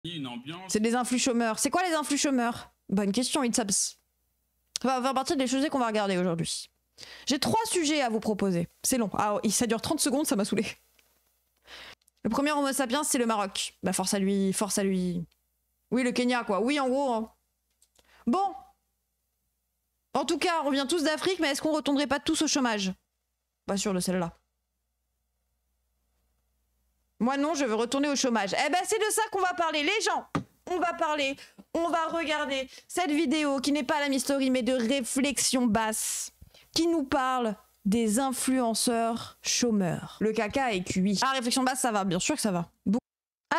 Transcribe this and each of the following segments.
Une ambiance. C'est des influx chômeurs. C'est quoi les influx chômeurs? Bonne question, Itsabs. Ça va faire partie des sujets qu'on va regarder aujourd'hui. J'ai 3 sujets à vous proposer. C'est long. Ah, ça dure 30 secondes, ça m'a saoulé. Le premier Homo sapiens, c'est le Maroc. Bah force à lui, force à lui. Oui, le Kenya, quoi. Oui, en gros. Hein. Bon. En tout cas, on vient tous d'Afrique, mais est-ce qu'on retournerait pas tous au chômage? Pas sûr de celle-là. Moi non, je veux retourner au chômage. Eh ben c'est de ça qu'on va parler, les gens. On va parler, on va regarder cette vidéo qui n'est pas la mystery, mais de réflexion basse, qui nous parle des influenceurs chômeurs. Le caca est cuit. Ah, réflexion basse, ça va, bien sûr que ça va. Bon.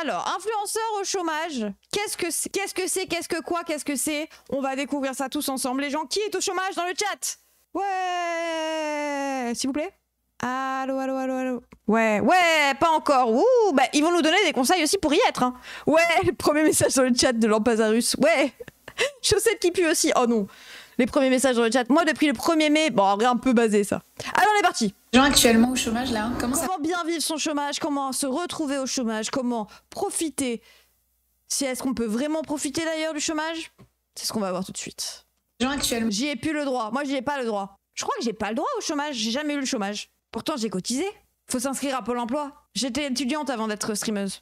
Alors, influenceurs au chômage, qu'est-ce que c'est? Qu'est-ce que c'est? On va découvrir ça tous ensemble. Les gens, qui est au chômage dans le chat? Ouais, s'il vous plaît. Allô, allô, allô, allô. Ouais, pas encore. Ouh, bah ils vont nous donner des conseils aussi pour y être. Hein. Ouais, le premier message dans le chat de Lampazarus. Ouais, chaussettes qui puent aussi. Oh non, les premiers messages dans le chat. Moi, depuis le 1er mai, bon, un peu basé ça. Alors, on est parti. Les gens actuellement au chômage là, comment bien vivre son chômage, comment se retrouver au chômage, comment profiter. Est-ce qu'on peut vraiment profiter d'ailleurs du chômage? C'est ce qu'on va voir tout de suite. Les gens actuellement. J'y ai plus le droit. Moi, j'y ai pas le droit. Je crois que j'ai pas le droit au chômage. J'ai jamais eu le chômage. Pourtant, j'ai cotisé. Faut s'inscrire à Pôle emploi. J'étais étudiante avant d'être streameuse.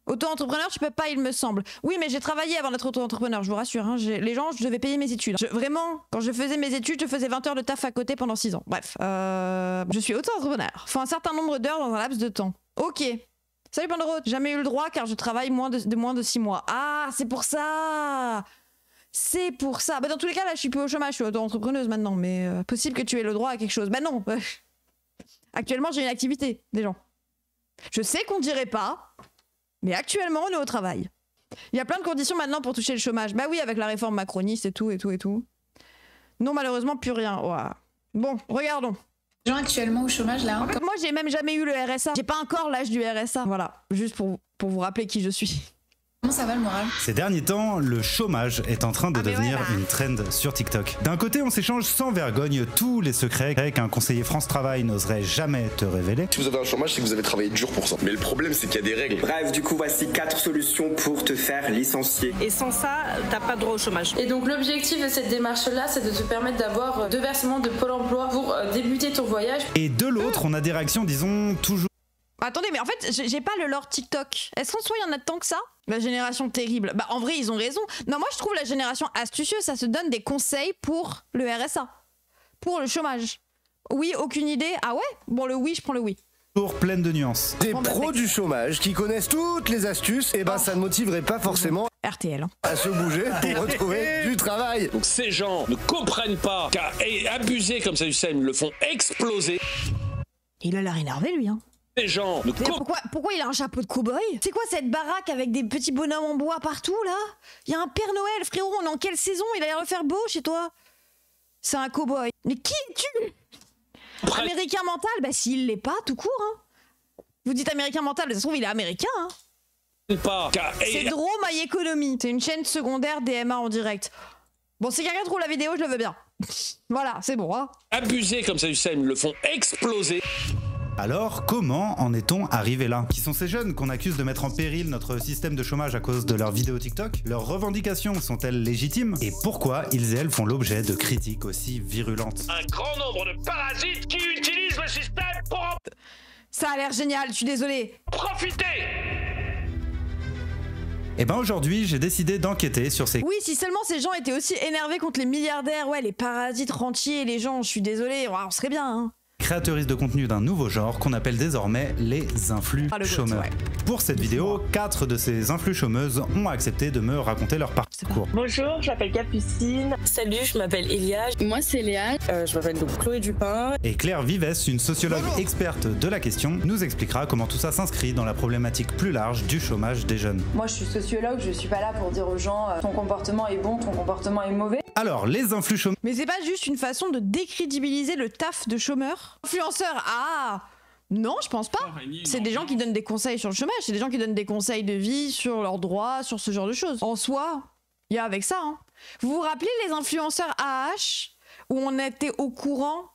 Auto-entrepreneur, tu peux pas, il me semble. Oui, mais j'ai travaillé avant d'être auto-entrepreneur, je vous rassure. Hein. Les gens, je devais payer mes études. Vraiment, quand je faisais mes études, je faisais 20 heures de taf à côté pendant 6 ans. Bref, je suis auto-entrepreneur. Faut un certain nombre d'heures dans un laps de temps. Ok. Salut Pandoro, jamais eu le droit car je travaille moins de 6 mois. Ah, c'est pour ça. C'est pour ça. Bah, dans tous les cas, là, je suis plus au chômage, je suis auto-entrepreneuse maintenant. Mais possible que tu aies le droit à quelque chose. Bah non. Actuellement, j'ai une activité, des gens. Je sais qu'on dirait pas, mais actuellement, on est au travail. Il y a plein de conditions maintenant pour toucher le chômage. Bah oui, avec la réforme macroniste et tout. Non, malheureusement, plus rien. Ouah. Bon, regardons. Les gens actuellement au chômage là. En fait, moi, j'ai même jamais eu le RSA. J'ai pas encore l'âge du RSA. Voilà, juste pour vous rappeler qui je suis. Comment ça va le moral? Ces derniers temps, le chômage est en train de devenir une trend sur TikTok. D'un côté, on s'échange sans vergogne tous les secrets qu'un conseiller France Travail n'oserait jamais te révéler. Si vous avez un chômage, c'est que vous avez travaillé dur pour ça. Mais le problème, c'est qu'il y a des règles. Bref, du coup, voici 4 solutions pour te faire licencier. Et sans ça, t'as pas de droit au chômage. Et donc l'objectif de cette démarche-là, c'est de te permettre d'avoir 2 versements de Pôle emploi pour débuter ton voyage. Et de l'autre, on a des réactions, disons, toujours... Attendez, mais en fait, j'ai pas le lore TikTok. Est-ce qu'en soi, il y en a tant que ça? La génération terrible. Bah, en vrai, ils ont raison. Non, moi, je trouve la génération astucieuse. Ça se donne des conseils pour le RSA. Pour le chômage. Oui, aucune idée. Ah ouais? Bon, le oui, je prends le oui. Toujours pleine de nuances. Des pros du chômage qui connaissent toutes les astuces, et ben ça ne motiverait pas forcément RTL. à se bouger pour retrouver du travail. Donc ces gens ne comprennent pas qu'à abuser comme ça du système, ils le font exploser. Il a l'air énervé, lui, hein. Les gens ne pourquoi il a un chapeau de cow-boy? C'est quoi cette baraque avec des petits bonhommes en bois partout, là? Il y a un Père Noël, frérot, on est en quelle saison? Il a l'air de faire beau chez toi. C'est un cow-boy. Mais qui es-tu? Américain mental? Bah s'il l'est pas, tout court, hein. Vous dites américain mental, ça se trouve il est américain, hein. C'est Drôme My Economy. C'est une chaîne secondaire DMA en direct. Bon, si quelqu'un trouve la vidéo, je le veux bien. Voilà, c'est bon, hein. Abuser comme ça du système, ils le font exploser. Alors, comment en est-on arrivé là? Qui sont ces jeunes qu'on accuse de mettre en péril notre système de chômage à cause de leurs vidéos TikTok? Leurs revendications sont-elles légitimes? Et pourquoi ils et elles font l'objet de critiques aussi virulentes? Un grand nombre de parasites qui utilisent le système pour Ça a l'air génial, je suis désolée. profiter. Et ben aujourd'hui, j'ai décidé d'enquêter sur ces... Oui, si seulement ces gens étaient aussi énervés contre les milliardaires, ouais, les parasites rentiers, les gens, je suis désolée, on serait bien, hein. créatrices de contenu d'un nouveau genre qu'on appelle désormais les influx chômeurs. Pour cette vidéo, 4 de ces influx chômeuses ont accepté de me raconter leur parcours. Bonjour, je m'appelle Capucine. Salut, je m'appelle Elia. Moi, c'est Léa. Je m'appelle donc Chloé Dupin. Et Claire Vives, une sociologue experte de la question, nous expliquera comment tout ça s'inscrit dans la problématique plus large du chômage des jeunes. Moi, je suis sociologue, je suis pas là pour dire aux gens ton comportement est bon, ton comportement est mauvais. Alors, les influx chômeurs... Mais c'est pas juste une façon de décrédibiliser le taf de chômeur? Influenceurs, ah non, je pense pas. C'est des gens qui donnent des conseils sur le chômage, c'est des gens qui donnent des conseils de vie sur leurs droits, sur ce genre de choses. En soi, il y a avec ça, hein. Vous vous rappelez les influenceurs AH où on était au courant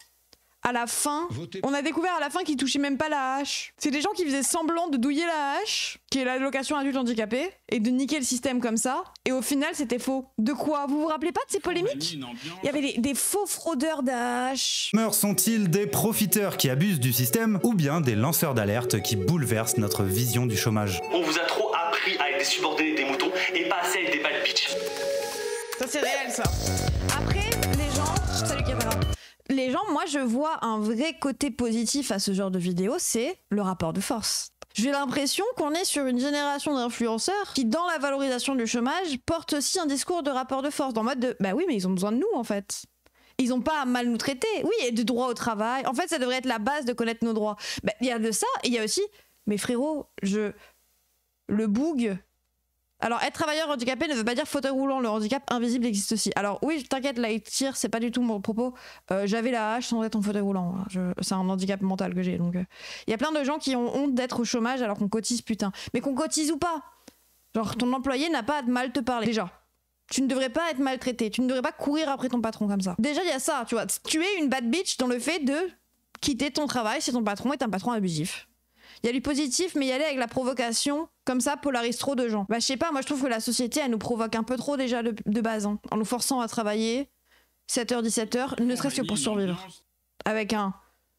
à la fin, on a découvert à la fin qu'ils touchaient même pas la hache. C'est des gens qui faisaient semblant de douiller la hache, qui est l'allocation adulte handicapé, et de niquer le système comme ça. Et au final, c'était faux. De quoi? Vous vous rappelez pas de ces polémiques? Il y avait des faux fraudeurs d'AH. Chômeurs sont-ils des profiteurs qui abusent du système ou bien des lanceurs d'alerte qui bouleversent notre vision du chômage? On vous a trop appris à être des subordonnés des moutons et pas assez avec des bad bitch. Ça c'est réel ça. Après, les gens... Salut caméra. Les gens, moi je vois un vrai côté positif à ce genre de vidéo, c'est le rapport de force. J'ai l'impression qu'on est sur une génération d'influenceurs qui, dans la valorisation du chômage, portent aussi un discours de rapport de force, dans le mode de bah oui, mais ils ont besoin de nous en fait. Ils ont pas à mal nous traiter. Oui, il y a du droit au travail. En fait, ça devrait être la base de connaître nos droits. Bah, il y a de ça, et il y a aussi, mais frérot, le boug. Alors, être travailleur handicapé ne veut pas dire fauteuil roulant. Le handicap invisible existe aussi. Alors, oui, t'inquiète, là, il tire, c'est pas du tout mon propos. J'avais la hache sans être en fauteuil roulant. C'est un handicap mental que j'ai. Donc, il y a plein de gens qui ont honte d'être au chômage alors qu'on cotise, putain. Mais qu'on cotise ou pas. Genre, ton employé n'a pas à mal te parler. Déjà. Tu ne devrais pas être maltraité. Tu ne devrais pas courir après ton patron comme ça. Déjà, il y a ça, tu vois. Tu es une bad bitch dans le fait de quitter ton travail si ton patron est un patron abusif. Il y a du positif, mais y aller avec la provocation, comme ça, polarise trop de gens. Bah, je sais pas, moi je trouve que la société, elle nous provoque un peu trop déjà de base, hein, en nous forçant à travailler 7h, 17h, ne serait-ce que pour survivre. Avec un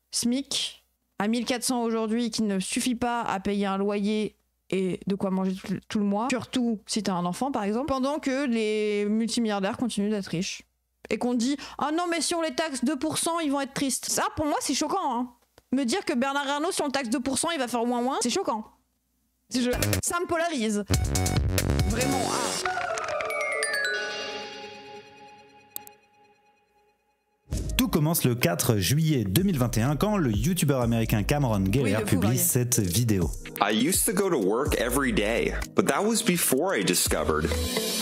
SMIC à 1400 aujourd'hui qui ne suffit pas à payer un loyer et de quoi manger tout le mois, surtout si t'as un enfant par exemple, pendant que les multimilliardaires continuent d'être riches. Et qu'on dit « Ah non, mais si on les taxe 2%, ils vont être tristes. » Ça, pour moi, c'est choquant, hein. Me dire que Bernard Arnault, si on le taxe 2%, il va faire moins, c'est choquant. Ça me polarise. Vraiment. Ah. Tout commence le 4 juillet 2021 quand le youtubeur américain Cameron Geller publie cette vidéo. I used to go to work every day, but that was before I discovered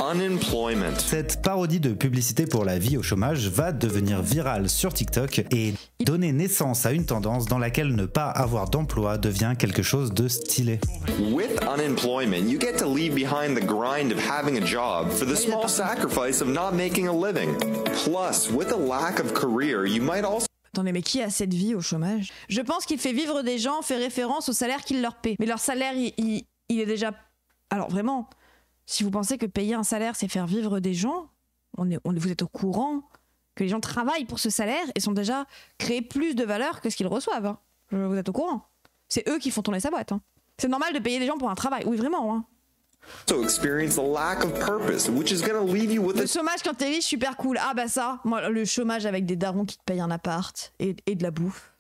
unemployment. Cette parodie de publicité pour la vie au chômage va devenir virale sur TikTok et donner naissance à une tendance dans laquelle ne pas avoir d'emploi devient quelque chose de stylé. With unemployment, you get to leave behind the grind of having a job for the small sacrifice of not making a living. Plus, with a lack of career, you might also... Attendez, mais qui a cette vie au chômage? Je pense qu'il fait vivre des gens fait référence au salaire qu'il leur paie. Mais leur salaire, il est déjà... Alors vraiment, si vous pensez que payer un salaire, c'est faire vivre des gens, vous êtes au courant que les gens travaillent pour ce salaire et sont déjà créés plus de valeur que ce qu'ils reçoivent. Hein. Vous êtes au courant. C'est eux qui font tourner sa boîte. Hein. C'est normal de payer des gens pour un travail. Oui, vraiment. Hein. So experience the lack of purpose, which is gonna leave you with le chômage quand t'es riche, super cool. Ah bah ça, moi le chômage avec des darons qui te payent un appart et de la bouffe,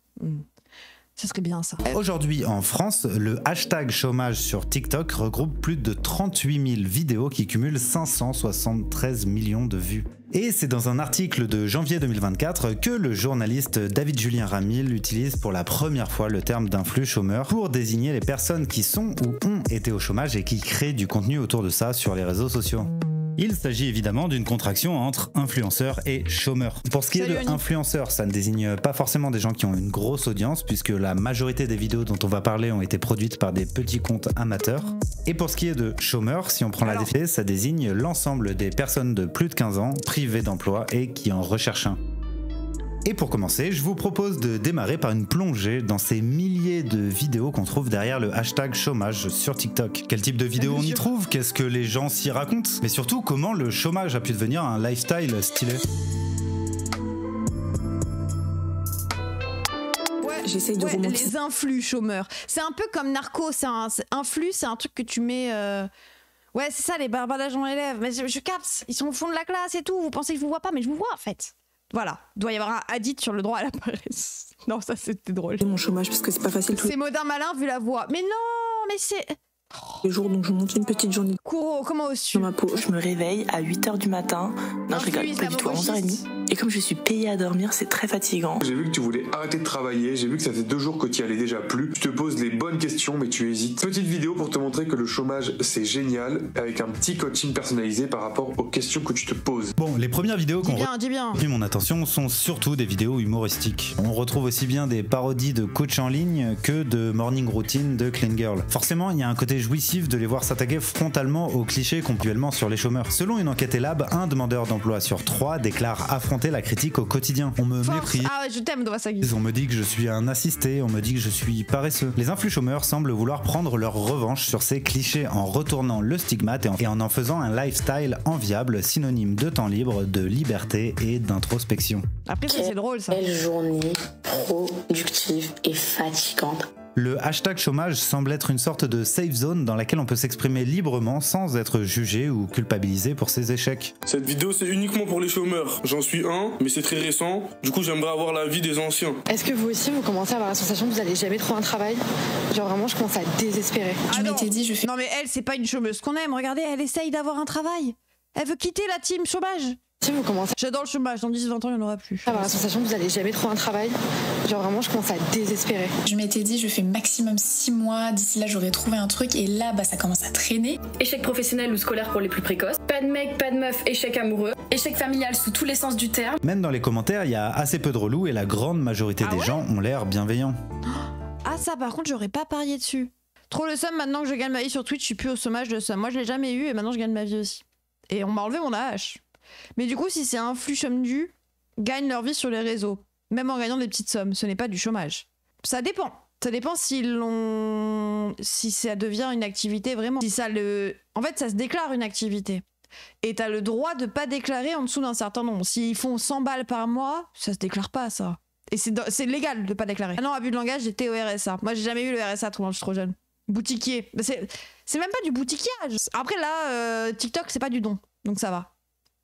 ça serait bien ça. Aujourd'hui en France, le hashtag chômage sur TikTok regroupe plus de 38 000 vidéos qui cumulent 573 millions de vues. Et c'est dans un article de janvier 2024 que le journaliste David Julien Ramil utilise pour la première fois le terme d'influx chômeur pour désigner les personnes qui sont ou ont été au chômage et qui créent du contenu autour de ça sur les réseaux sociaux. Il s'agit évidemment d'une contraction entre influenceur et chômeur. Pour ce qui est de influenceur, ça ne désigne pas forcément des gens qui ont une grosse audience puisque la majorité des vidéos dont on va parler ont été produites par des petits comptes amateurs. Et pour ce qui est de chômeur, si on prend la définition, ça désigne l'ensemble des personnes de plus de 15 ans privées d'emploi et qui en recherchent un. Et pour commencer, je vous propose de démarrer par une plongée dans ces milliers de vidéos qu'on trouve derrière le hashtag chômage sur TikTok. Quel type de vidéos on y trouve? Qu'est-ce que les gens s'y racontent? Mais surtout, comment le chômage a pu devenir un lifestyle stylé? J'essaye de remonter. Les influx chômeurs. C'est un peu comme narco, un flux, c'est un truc que tu mets... Ouais, c'est ça, les barbages dans les lèvres. Mais je capte, ils sont au fond de la classe et tout. Vous pensez que je vous vois pas, mais je vous vois en fait. Voilà, doit y avoir un hadith sur le droit à la paresse. Non, ça c'était drôle. Mon chômage parce que c'est pas facile. C'est Modin Malin vu la voix. Mais non, mais c'est... Les jours donc je monte une petite journée. Kouro, comment oses-tu? Dans ma peau, je me réveille à 8h du matin. Non, je rigole, pas du tout, à 11h30. Et comme je suis payée à dormir, c'est très fatigant. J'ai vu que tu voulais arrêter de travailler, j'ai vu que ça fait 2 jours que tu y allais déjà plus. Je te pose les bonnes questions, mais tu hésites. Petite vidéo pour te montrer que le chômage, c'est génial, avec un petit coaching personnalisé par rapport aux questions que tu te poses. Bon, les premières vidéos qui ont retenu mon attention sont surtout des vidéos humoristiques. On retrouve aussi bien des parodies de coach en ligne que de morning routine de clean girl. Forcément, il y a un côté été jouissif de les voir s'attaquer frontalement aux clichés continuellement sur les chômeurs. Selon une enquête Elab, un demandeur d'emploi sur 3 déclare affronter la critique au quotidien. On me méprise. Ah ouais, je t'aime, Dwasagi. On me dit que je suis un assisté, on me dit que je suis paresseux. Les influx chômeurs semblent vouloir prendre leur revanche sur ces clichés en retournant le stigmate et en faisant un lifestyle enviable, synonyme de temps libre, de liberté et d'introspection. Après, c'est drôle ça. Quelle journée productive et fatigante. Le hashtag chômage semble être une sorte de safe zone dans laquelle on peut s'exprimer librement sans être jugé ou culpabilisé pour ses échecs. Cette vidéo c'est uniquement pour les chômeurs. J'en suis un, mais c'est très récent. Du coup j'aimerais avoir l'avis des anciens. Est-ce que vous aussi vous commencez à avoir la sensation que vous allez jamais trouver un travail? Genre vraiment je commence à désespérer. Je m'étais dit Non mais elle c'est pas une chômeuse qu'on aime, regardez elle essaye d'avoir un travail. Elle veut quitter la team chômage. Si vous commencez... J'adore le chômage, dans 10-20 ans il n'y en aura plus. Avoir la sensation que vous allez jamais trouver un travail. Genre vraiment je commence à désespérer. Je m'étais dit je fais maximum 6 mois, d'ici là j'aurais trouvé un truc et là ça commence à traîner. Échec professionnel ou scolaire pour les plus précoces. Pas de mec, pas de meuf, échec amoureux. Échec familial sous tous les sens du terme. Même dans les commentaires, il y a assez peu de relous et la grande majorité des gens ont l'air bienveillants. Ah ça par contre j'aurais pas parié dessus. Trop le seum, maintenant que je gagne ma vie sur Twitch, je suis plus au chômage de seum. Moi je l'ai jamais eu et maintenant je gagne ma vie aussi. Et on m'a enlevé mon AH. Mais du coup, si c'est un flux chômage gagnent leur vie sur les réseaux, même en gagnant des petites sommes, ce n'est pas du chômage. Ça dépend. Ça dépend si ça devient une activité vraiment. Si ça En fait, ça se déclare une activité. Et t'as le droit de pas déclarer en dessous d'un certain nombre. S'ils font 100 balles par mois, ça se déclare pas, ça. Et c'est légal de pas déclarer. Ah non, abus de langage, j'étais au RSA. Moi, j'ai jamais eu le RSA, je suis trop jeune. Boutiquier. C'est même pas du boutiquiage. Après, là, TikTok, c'est pas du don. Donc ça va.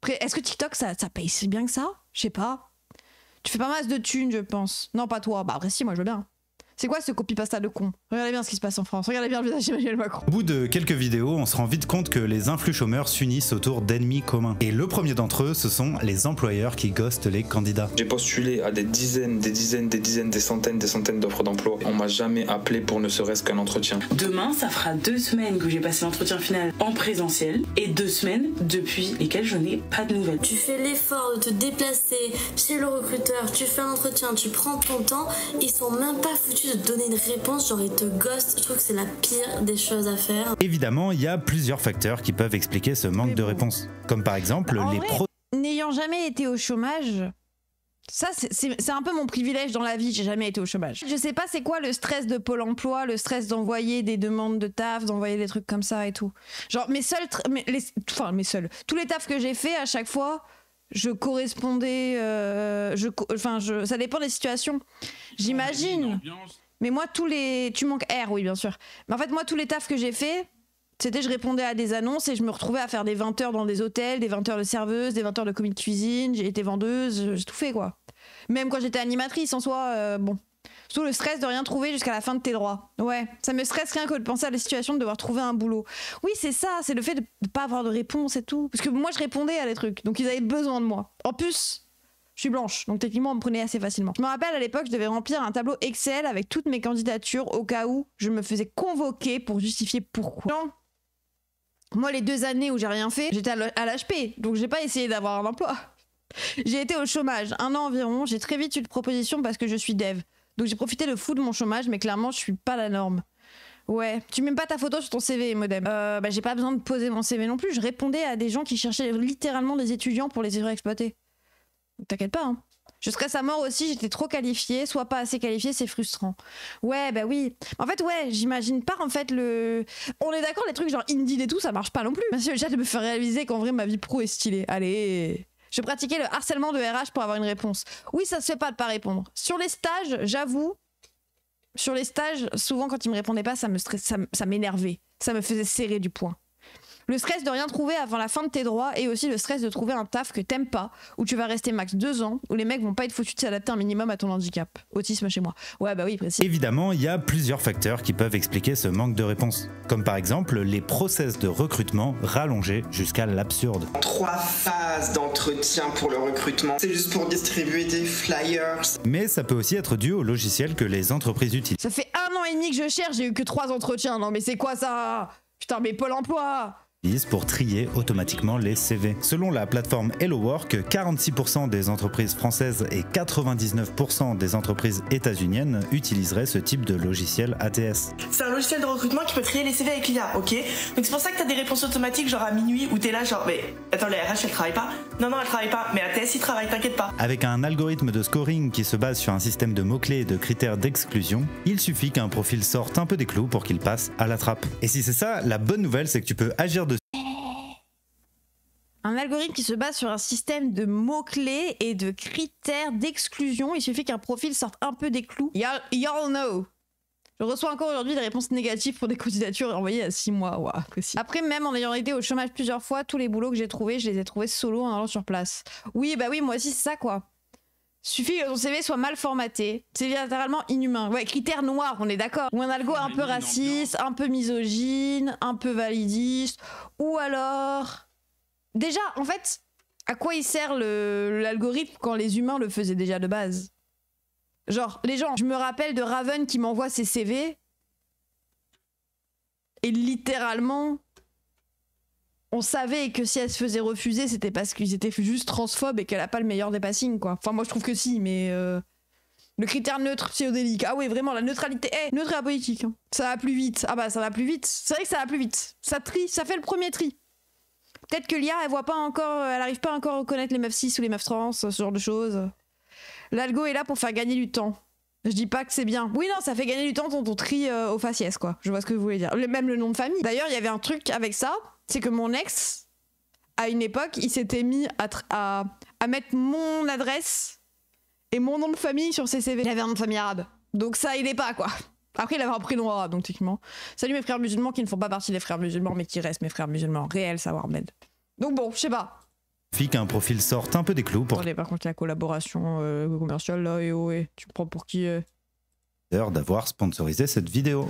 Après, est-ce que TikTok, ça paye si bien que ça? Je sais pas. Tu fais pas masse de thunes, je pense. Non, pas toi. Bah après si, moi je veux bien. C'est quoi ce copy-pasta de con? Regardez bien ce qui se passe en France. Regardez bien le visage d'Emmanuel Macron. Au bout de quelques vidéos, on se rend vite compte que les influx chômeurs s'unissent autour d'ennemis communs. Et le premier d'entre eux, ce sont les employeurs qui ghostent les candidats. J'ai postulé à des centaines d'offres d'emploi. On m'a jamais appelé pour ne serait-ce qu'un entretien. Demain, ça fera 2 semaines que j'ai passé l'entretien final en présentiel et 2 semaines depuis lesquelles je n'ai pas de nouvelles. Tu fais l'effort de te déplacer chez le recruteur, tu fais l'entretien, tu prends ton temps, ils sont même pas foutus de donner une réponse, genre ils te ghostent. Je trouve que c'est la pire des choses à faire. Évidemment, il y a plusieurs facteurs qui peuvent expliquer ce manque de réponse. Comme par exemple n'ayant jamais été au chômage, ça c'est un peu mon privilège dans la vie, j'ai jamais été au chômage. Je sais pas c'est quoi le stress de Pôle emploi, le stress d'envoyer des demandes de taf, d'envoyer des trucs comme ça et tout. Genre tous les tafs que j'ai fait à chaque fois, je correspondais, ça dépend des situations. J'imagine. Mais moi tu manques air, oui bien sûr. Mais en fait moi tous les tafs que j'ai fait, c'était je répondais à des annonces et je me retrouvais à faire des 20 heures dans des hôtels, des 20 heures de serveuse, des 20 heures de commis de cuisine, j'ai été vendeuse, j'ai tout fait quoi. Même quand j'étais animatrice en soi, bon. Surtout le stress de rien trouver jusqu'à la fin de tes droits. Ouais, ça me stresse rien que de penser à la situation de devoir trouver un boulot. Oui, c'est ça, c'est le fait de pas avoir de réponse et tout. Parce que moi, je répondais à des trucs, donc ils avaient besoin de moi. En plus, je suis blanche, donc techniquement, on me prenait assez facilement. Je me rappelle, à l'époque, je devais remplir un tableau Excel avec toutes mes candidatures au cas où je me faisais convoquer pour justifier pourquoi. Non. Moi, les 2 années où j'ai rien fait, j'étais à l'HP, donc j'ai pas essayé d'avoir un emploi. J'ai été au chômage 1 an environ, j'ai très vite eu de propositions parce que je suis dev. Donc j'ai profité de fou de mon chômage, mais clairement je suis pas la norme. Ouais, tu mets pas ta photo sur ton CV, modem. J'ai pas besoin de poser mon CV non plus, je répondais à des gens qui cherchaient littéralement des étudiants pour les surexploiter. T'inquiète pas, hein. Je stresse à mort aussi, j'étais trop qualifiée, soit pas assez qualifiée, c'est frustrant. Ouais, bah oui. En fait, ouais, j'imagine pas en fait le... On est d'accord, les trucs genre Indeed et tout, ça marche pas non plus. Merci le chat de me faire réaliser qu'en vrai ma vie pro est stylée. Allez. Je pratiquais le harcèlement de RH pour avoir une réponse. Oui, ça se fait pas de pas répondre. Sur les stages, j'avoue, sur les stages, souvent quand ils me répondaient pas, ça m'énervait. Ça me faisait serrer du poing. Le stress de rien trouver avant la fin de tes droits et aussi le stress de trouver un taf que t'aimes pas, où tu vas rester max 2 ans, où les mecs vont pas être foutus de s'adapter un minimum à ton handicap. Autisme chez moi. Ouais, bah oui, précis. Évidemment, il y a plusieurs facteurs qui peuvent expliquer ce manque de réponse. Comme par exemple les process de recrutement rallongés jusqu'à l'absurde. 3 phases d'entretien pour le recrutement. C'est juste pour distribuer des flyers. Mais ça peut aussi être dû au logiciel que les entreprises utilisent. Ça fait 1 an et demi que je cherche, j'ai eu que 3 entretiens. Non mais c'est quoi ça? Putain, mais Pôle emploi! pour trier automatiquement les CV. Selon la plateforme Hello Work, 46% des entreprises françaises et 99% des entreprises états-uniennes utiliseraient ce type de logiciel ATS. C'est un logiciel de recrutement qui peut trier les CV avec l'IA, ok? Donc c'est pour ça que t'as des réponses automatiques genre à minuit où t'es là genre mais attends la RH elle travaille pas? Non elle travaille pas, mais ATS il travaille, t'inquiète pas. Avec un algorithme de scoring qui se base sur un système de mots-clés et de critères d'exclusion, il suffit qu'un profil sorte un peu des clous pour qu'il passe à la trappe. Et si c'est ça, la bonne nouvelle c'est que tu peux agir dessus. Un algorithme qui se base sur un système de mots-clés et de critères d'exclusion. Il suffit qu'un profil sorte un peu des clous. Y'all know. Je reçois encore aujourd'hui des réponses négatives pour des candidatures envoyées à 6 mois. Wow, possible. Après, même en ayant été au chômage plusieurs fois, tous les boulots que j'ai trouvés, je les ai trouvés solo en allant sur place. Oui, bah oui, moi aussi c'est ça quoi. Suffit que ton CV soit mal formaté. C'est littéralement inhumain. Ouais, critères noirs, on est d'accord. Ou un algo un peu raciste, un peu misogyne, un peu validiste. Ou alors... Déjà, en fait, à quoi il sert l'algorithme quand les humains le faisaient déjà de base? Genre, les gens, je me rappelle de Raven qui m'envoie ses CV. Et littéralement, on savait que si elle se faisait refuser, c'était parce qu'ils étaient juste transphobes et qu'elle a pas le meilleur des passings, quoi. Enfin, moi je trouve que si, mais... Le critère neutre pseudélique. Ah oui, vraiment, la neutralité. Neutre et apolitique. Hein. Ça va plus vite. Ah bah, ça va plus vite. C'est vrai que ça va plus vite. Ça trie, ça fait le premier tri. Peut-être que l'IA, elle voit pas encore, elle arrive pas encore à reconnaître les meufs cis ou les meufs trans, ce genre de choses. L'algo est là pour faire gagner du temps. Je dis pas que c'est bien. Oui, non, ça fait gagner du temps quand on trie au faciès, quoi. Je vois ce que vous voulez dire. Même le nom de famille. D'ailleurs, il y avait un truc avec ça, c'est que mon ex, à une époque, il s'était mis à mettre mon adresse et mon nom de famille sur ses CV. Il avait un nom de famille arabe. Donc ça, il est pas, quoi. Après, il avait un prénom arabe, donc techniquement. Salut mes frères musulmans qui ne font pas partie des frères musulmans, mais qui restent mes frères musulmans. Réel savoir med. Donc bon, je sais pas. Suffit qu'un profil sorte un peu des clous pour... Attendez, par contre, la collaboration commerciale, là, tu me prends pour qui d'avoir sponsorisé cette vidéo.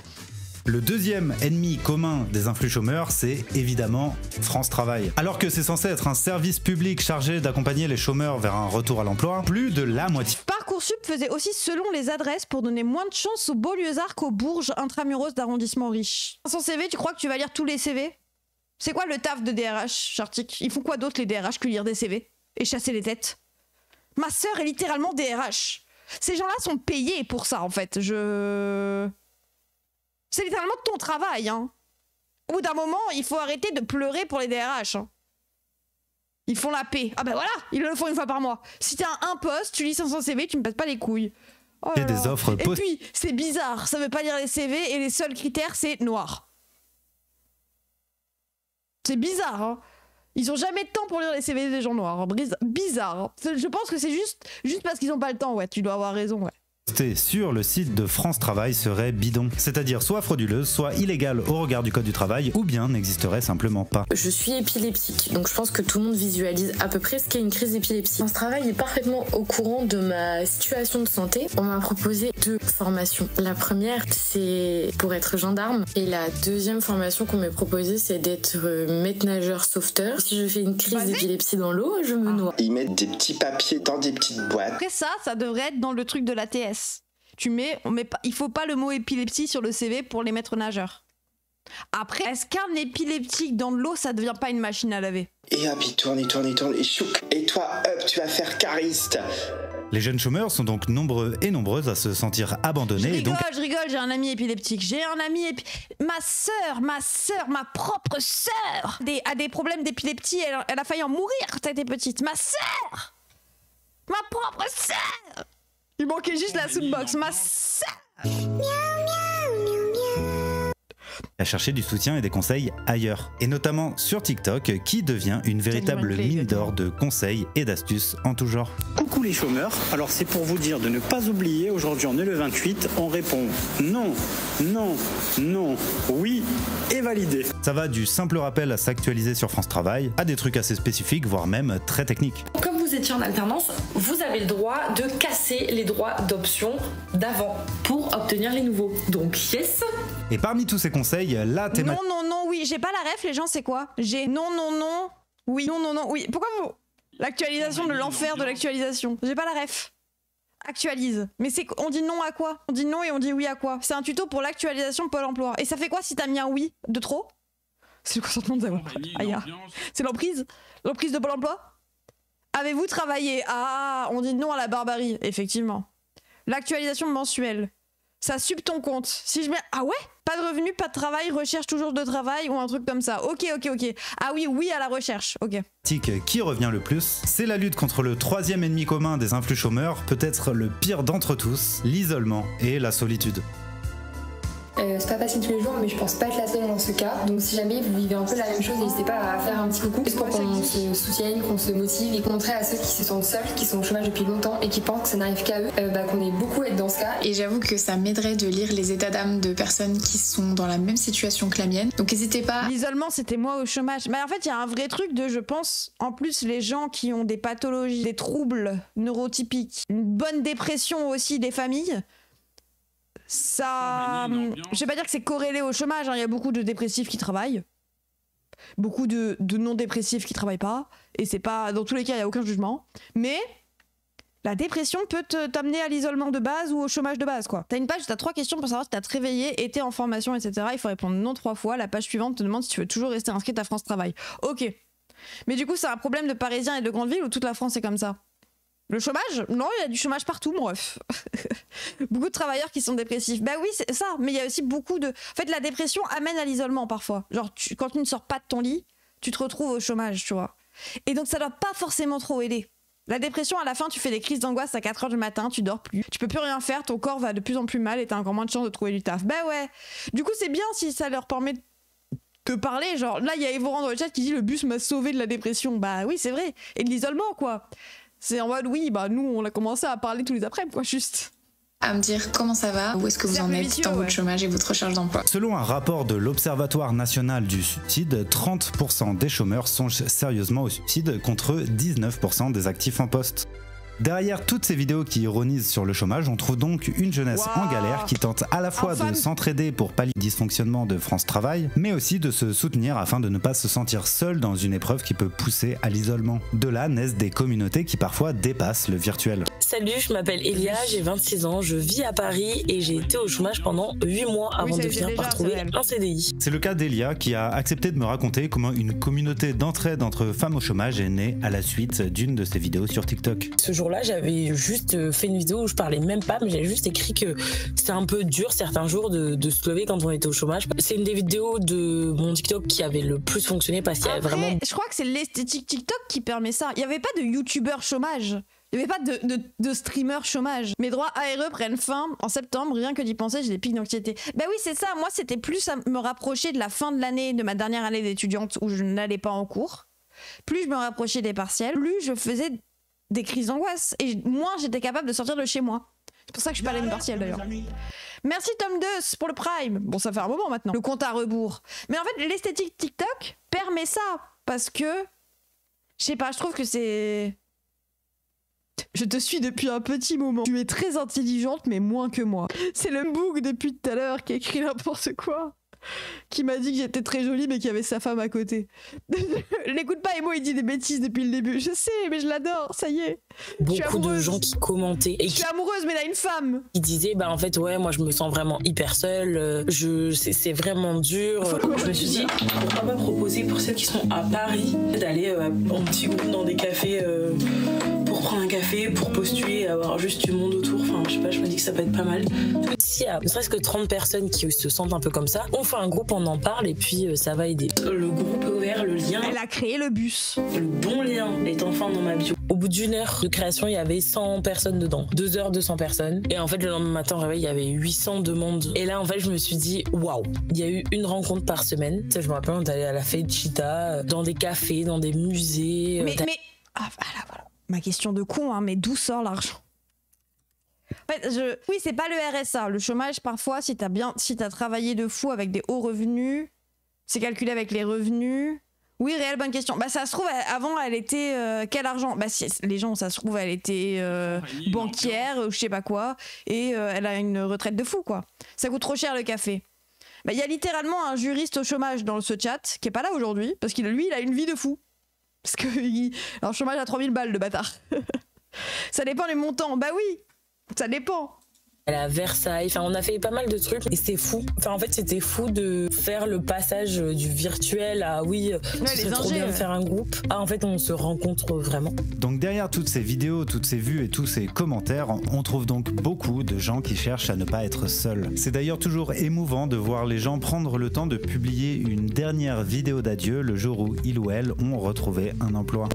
Le deuxième ennemi commun des influx chômeurs, c'est évidemment France Travail. Alors que c'est censé être un service public chargé d'accompagner les chômeurs vers un retour à l'emploi, plus de la moitié... Parcoursup faisait aussi selon les adresses pour donner moins de chance aux Beaulieu-Arc qu'aux Bourges intramuros d'arrondissements riches. Sans CV, tu crois que tu vas lire tous les CV? C'est quoi le taf de DRH, Chartic? Ils font quoi d'autre les DRH que lire des CV et chasser les têtes? Ma sœur est littéralement DRH. Ces gens-là sont payés pour ça, en fait. C'est littéralement ton travail, hein. Au bout d'un moment, il faut arrêter de pleurer pour les DRH. Hein. Ils font la paix. Ah ben voilà, ils le font une fois par mois. Si t'as un poste, tu lis 500 CV, tu me pètes pas les couilles. Oh là là. Des offres et puis, c'est bizarre, ça veut pas lire les CV et les seuls critères, c'est noir. C'est bizarre, hein. Ils ont jamais de temps pour lire les CV des gens noirs. Hein. Bizarre. Hein. Je pense que c'est juste parce qu'ils ont pas le temps, ouais. Tu dois avoir raison, ouais. Sur le site de France Travail serait bidon, c'est-à-dire soit frauduleuse, soit illégale au regard du code du travail, ou bien n'existerait simplement pas. Je suis épileptique, donc je pense que tout le monde visualise à peu près ce qu'est une crise d'épilepsie. France Travail est parfaitement au courant de ma situation de santé. On m'a proposé 2 formations. La première, c'est pour être gendarme, et la deuxième formation qu'on m'a proposée, c'est d'être maître-nageur sauveteur. Si je fais une crise d'épilepsie dans l'eau, je me noie. Ils mettent des petits papiers dans des petites boîtes. Après ça devrait être dans le truc de l'ATS. Il faut pas le mot épilepsie sur le CV pour les maîtres nageurs. Après, est-ce qu'un épileptique dans de l'eau, ça devient pas une machine à laver? Et hop, il tourne, et chouk. Et toi, hop, tu vas faire cariste. Les jeunes chômeurs sont donc nombreux et nombreuses à se sentir abandonnés. Je rigole, j'ai un ami épileptique. Ma propre sœur a des problèmes d'épilepsie, elle a failli en mourir quand elle était petite. Ma sœur! Ma propre sœur! Il manquait juste la soundbox, ma sœur. À chercher du soutien et des conseils ailleurs, et notamment sur TikTok, qui devient une véritable mine d'or de conseils et d'astuces en tout genre. Coucou les chômeurs, alors c'est pour vous dire de ne pas oublier, aujourd'hui on est le 28, on répond non, non, non, oui et validé. Ça va du simple rappel à s'actualiser sur France Travail, à des trucs assez spécifiques, voire même très techniques. Comme vous étiez en alternance, vous avez le droit de casser les droits d'option d'avant pour obtenir les nouveaux. Donc yes. Et parmi tous ces conseils, la thématique... Non, oui, j'ai pas la ref, les gens, c'est quoi? J'ai non, oui, non, oui. Pourquoi vous... L'actualisation de l'enfer de l'actualisation. J'ai pas la ref. Actualise. Mais on dit non à quoi? On dit non et on dit oui à quoi? C'est un tuto pour l'actualisation Pôle emploi. Et ça fait quoi si t'as mis un oui de trop? C'est le consentement de savoir. C'est l'emprise de Pôle emploi. Avez-vous travaillé? Ah, on dit non à la barbarie, effectivement. L'actualisation mensuelle. Ça sub ton compte. Si je mets... Ah ouais? Pas de revenus, pas de travail, recherche toujours de travail ou un truc comme ça. Ok. Ah oui à la recherche. Ok. Qui revient le plus? C'est la lutte contre le troisième ennemi commun des influx chômeurs, peut-être le pire d'entre tous, l'isolement et la solitude. C'est pas facile tous les jours, mais je pense pas être la seule dans ce cas. Donc si jamais vous vivez un peu la même chose, n'hésitez pas à faire un petit coucou, juste pour qu'on se soutienne, qu'on se motive et qu'on montre à ceux qui se sentent seuls, qui sont au chômage depuis longtemps et qui pensent que ça n'arrive qu'à eux, qu'on est beaucoup à être dans ce cas. Et j'avoue que ça m'aiderait de lire les états d'âme de personnes qui sont dans la même situation que la mienne. Donc n'hésitez pas. L'isolement, c'était moi au chômage. Mais en fait, il y a un vrai truc de, je pense, en plus, les gens qui ont des pathologies, des troubles neurotypiques, une bonne dépression aussi des familles. Ça, je vais pas dire que c'est corrélé au chômage, hein. Il y a beaucoup de dépressifs qui travaillent, beaucoup de non-dépressifs qui travaillent pas, et c'est pas, dans tous les cas, il y a aucun jugement, mais la dépression peut t'amener à l'isolement de base ou au chômage de base, quoi. T'as une page, t'as 3 questions pour savoir si t'as te réveillé, été en formation, etc. Il faut répondre non 3 fois, la page suivante te demande si tu veux toujours rester inscrite à France Travail. Ok. Mais du coup, c'est un problème de Parisiens et de grandes villes où toute la France est comme ça. Le chômage? Non, il y a du chômage partout, mon ref. Beaucoup de travailleurs qui sont dépressifs. Bah oui, c'est ça, mais il y a aussi beaucoup de... En fait, la dépression amène à l'isolement parfois. Genre, quand tu ne sors pas de ton lit, tu te retrouves au chômage, tu vois. Et donc, ça doit pas forcément trop aider. La dépression, à la fin, tu fais des crises d'angoisse à 4h du matin, tu dors plus. Tu peux plus rien faire, ton corps va de plus en plus mal et t'as encore moins de chances de trouver du taf. Bah ouais. Du coup, c'est bien si ça leur permet de parler. Genre, là, il y a Evoran dans le chat qui dit « Le bus m'a sauvé de la dépression ». Bah oui, c'est vrai. Et de l'isolement, quoi. C'est en mode, oui, bah nous, on a commencé à parler tous les après-midi, quoi, juste. À me dire comment ça va, où est-ce que vous en êtes dans votre chômage et votre recherche d'emploi. Selon un rapport de l'Observatoire national du suicide, 30% des chômeurs songent sérieusement au suicide contre 19% des actifs en poste. Derrière toutes ces vidéos qui ironisent sur le chômage, on trouve donc une jeunesse en galère qui tente à la fois de s'entraider pour pallier le dysfonctionnement de France Travail, mais aussi de se soutenir afin de ne pas se sentir seul dans une épreuve qui peut pousser à l'isolement. De là naissent des communautés qui parfois dépassent le virtuel. Salut, je m'appelle Elia, j'ai 26 ans, je vis à Paris et j'ai été au chômage pendant 8 mois avant de finir par trouver un CDI. C'est le cas d'Elia qui a accepté de me raconter comment une communauté d'entraide entre femmes au chômage est née à la suite d'une de ses vidéos sur TikTok. Ce jour-là, j'avais juste fait une vidéo où je parlais même pas, mais j'avais juste écrit que c'était un peu dur certains jours de se lever quand on était au chômage. C'est une des vidéos de mon TikTok qui avait le plus fonctionné parce qu'il y avait vraiment... Je crois que c'est l'esthétique TikTok qui permet ça. Il n'y avait pas de youtubeur chômage. Il n'y avait pas de streamer chômage. Mes droits ARE prennent fin en septembre, rien que d'y penser, j'ai des pics d'anxiété. Bah oui, c'est ça, moi c'était plus à me rapprocher de la fin de l'année, de ma dernière année d'étudiante où je n'allais pas en cours. Plus je me rapprochais des partiels, plus je faisais des crises d'angoisse. Et moins j'étais capable de sortir de chez moi. C'est pour ça que je suis pas allée à une partielle d'ailleurs. Merci Tom Deus pour le Prime. Bon, ça fait un moment maintenant. Le compte à rebours. Mais en fait, l'esthétique TikTok permet ça. Parce que, je sais pas, je trouve que c'est... Je te suis depuis un petit moment. Tu es très intelligente, mais moins que moi. C'est le bug depuis tout à l'heure qui écrit n'importe quoi. Qui m'a dit que j'étais très jolie, mais qu'il y avait sa femme à côté. L'écoute pas, Emo, il dit des bêtises depuis le début. Je sais, mais je l'adore, ça y est. Beaucoup de gens qui commentaient. Et je suis amoureuse, mais là, une femme. Qui disaient, bah en fait, ouais, moi je me sens vraiment hyper seule. C'est vraiment dur. Je me suis dit, pourquoi pas proposer pour celles qui sont à Paris d'aller en petit groupe dans des cafés pour prendre un café, pour postuler, avoir juste du monde autour. Enfin, je sais pas, je me dis que ça peut être pas mal. S'il y a ne serait-ce que 30 personnes qui se sentent un peu comme ça, on fait un groupe, on en parle et puis ça va aider. Le groupe est ouvert, le lien. Elle a créé le bus. Le bon lien est enfin dans ma bio. Au bout d'1 heure de création, il y avait 100 personnes dedans. 2 heures, 200 personnes. Et en fait, le lendemain matin, au réveil, il y avait 800 demandes. Et là, en fait, je me suis dit, waouh, il y a eu une rencontre par semaine. Je me rappelle, on est allé à la fête Cheetah, dans des cafés, dans des musées. Ah, voilà. Ma question de con, hein, mais d'où sort l'argent? En fait, oui, c'est pas le RSA. Le chômage, parfois, si t'as travaillé de fou avec des hauts revenus, c'est calculé avec les revenus. Oui, réelle bonne question. Bah, ça se trouve, avant, elle était... quel argent? Bah, si, les gens, ça se trouve, elle était banquière, ou je sais pas quoi, et elle a une retraite de fou, quoi. Ça coûte trop cher, le café. Bah, y a littéralement un juriste au chômage dans ce chat, qui est pas là aujourd'hui, parce qu'il, lui, il a une vie de fou. Parce que... Alors, chômage à 3000 balles, le bâtard. Ça dépend des montants. Bah oui, ça dépend. à Versailles. Enfin, on a fait pas mal de trucs et c'était fou. Enfin, en fait, c'était fou de faire le passage du virtuel à oui, ce serait trop bien de faire un groupe. Ah, en fait, on se rencontre vraiment. Donc derrière toutes ces vidéos, toutes ces vues et tous ces commentaires, on trouve donc beaucoup de gens qui cherchent à ne pas être seuls. C'est d'ailleurs toujours émouvant de voir les gens prendre le temps de publier une dernière vidéo d'adieu le jour où ils ou elles ont retrouvé un emploi.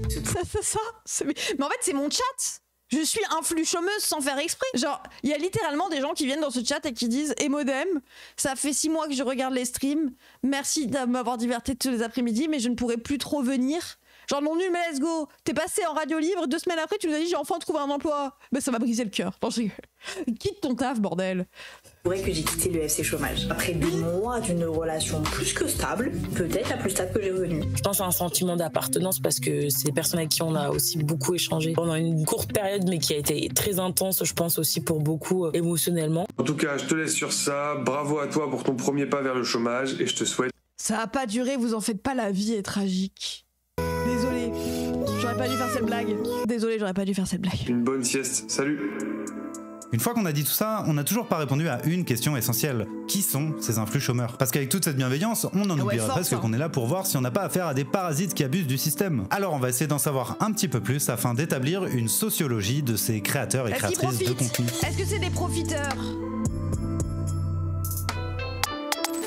Mais en fait, c'est mon chat. Je suis influx chômeuse sans faire exprès. Genre, il y a littéralement des gens qui viennent dans ce chat et qui disent « Emodem, ça fait 6 mois que je regarde les streams. Merci de m'avoir diverti tous les après-midi, mais je ne pourrai plus trop venir. » Genre, non nul, mais let's go. T'es passé en radio libre, 2 semaines après, tu nous as dit « J'ai enfin trouvé un emploi. » Ben, ça m'a brisé le cœur. Quitte ton taf, bordel. C'est vrai que j'ai quitté le FC Chômage. Après 2 mois d'une relation plus que stable, peut-être la plus stable que j'ai connue. Je pense à un sentiment d'appartenance parce que c'est des personnes avec qui on a aussi beaucoup échangé pendant une courte période, mais qui a été très intense, je pense aussi pour beaucoup émotionnellement. En tout cas, je te laisse sur ça. Bravo à toi pour ton premier pas vers le chômage et je te souhaite... Ça a pas duré, vous en faites pas, la vie est tragique. Désolée, j'aurais pas dû faire cette blague. Désolée, j'aurais pas dû faire cette blague. Une bonne sieste. Salut. Une fois qu'on a dit tout ça, on n'a toujours pas répondu à une question essentielle. Qui sont ces influx chômeurs? Parce qu'avec toute cette bienveillance, on en oublierait presque qu'on est là pour voir si on n'a pas affaire à des parasites qui abusent du système. Alors on va essayer d'en savoir un petit peu plus afin d'établir une sociologie de ces créateurs et créatrices de contenu. Est-ce que c'est des profiteurs?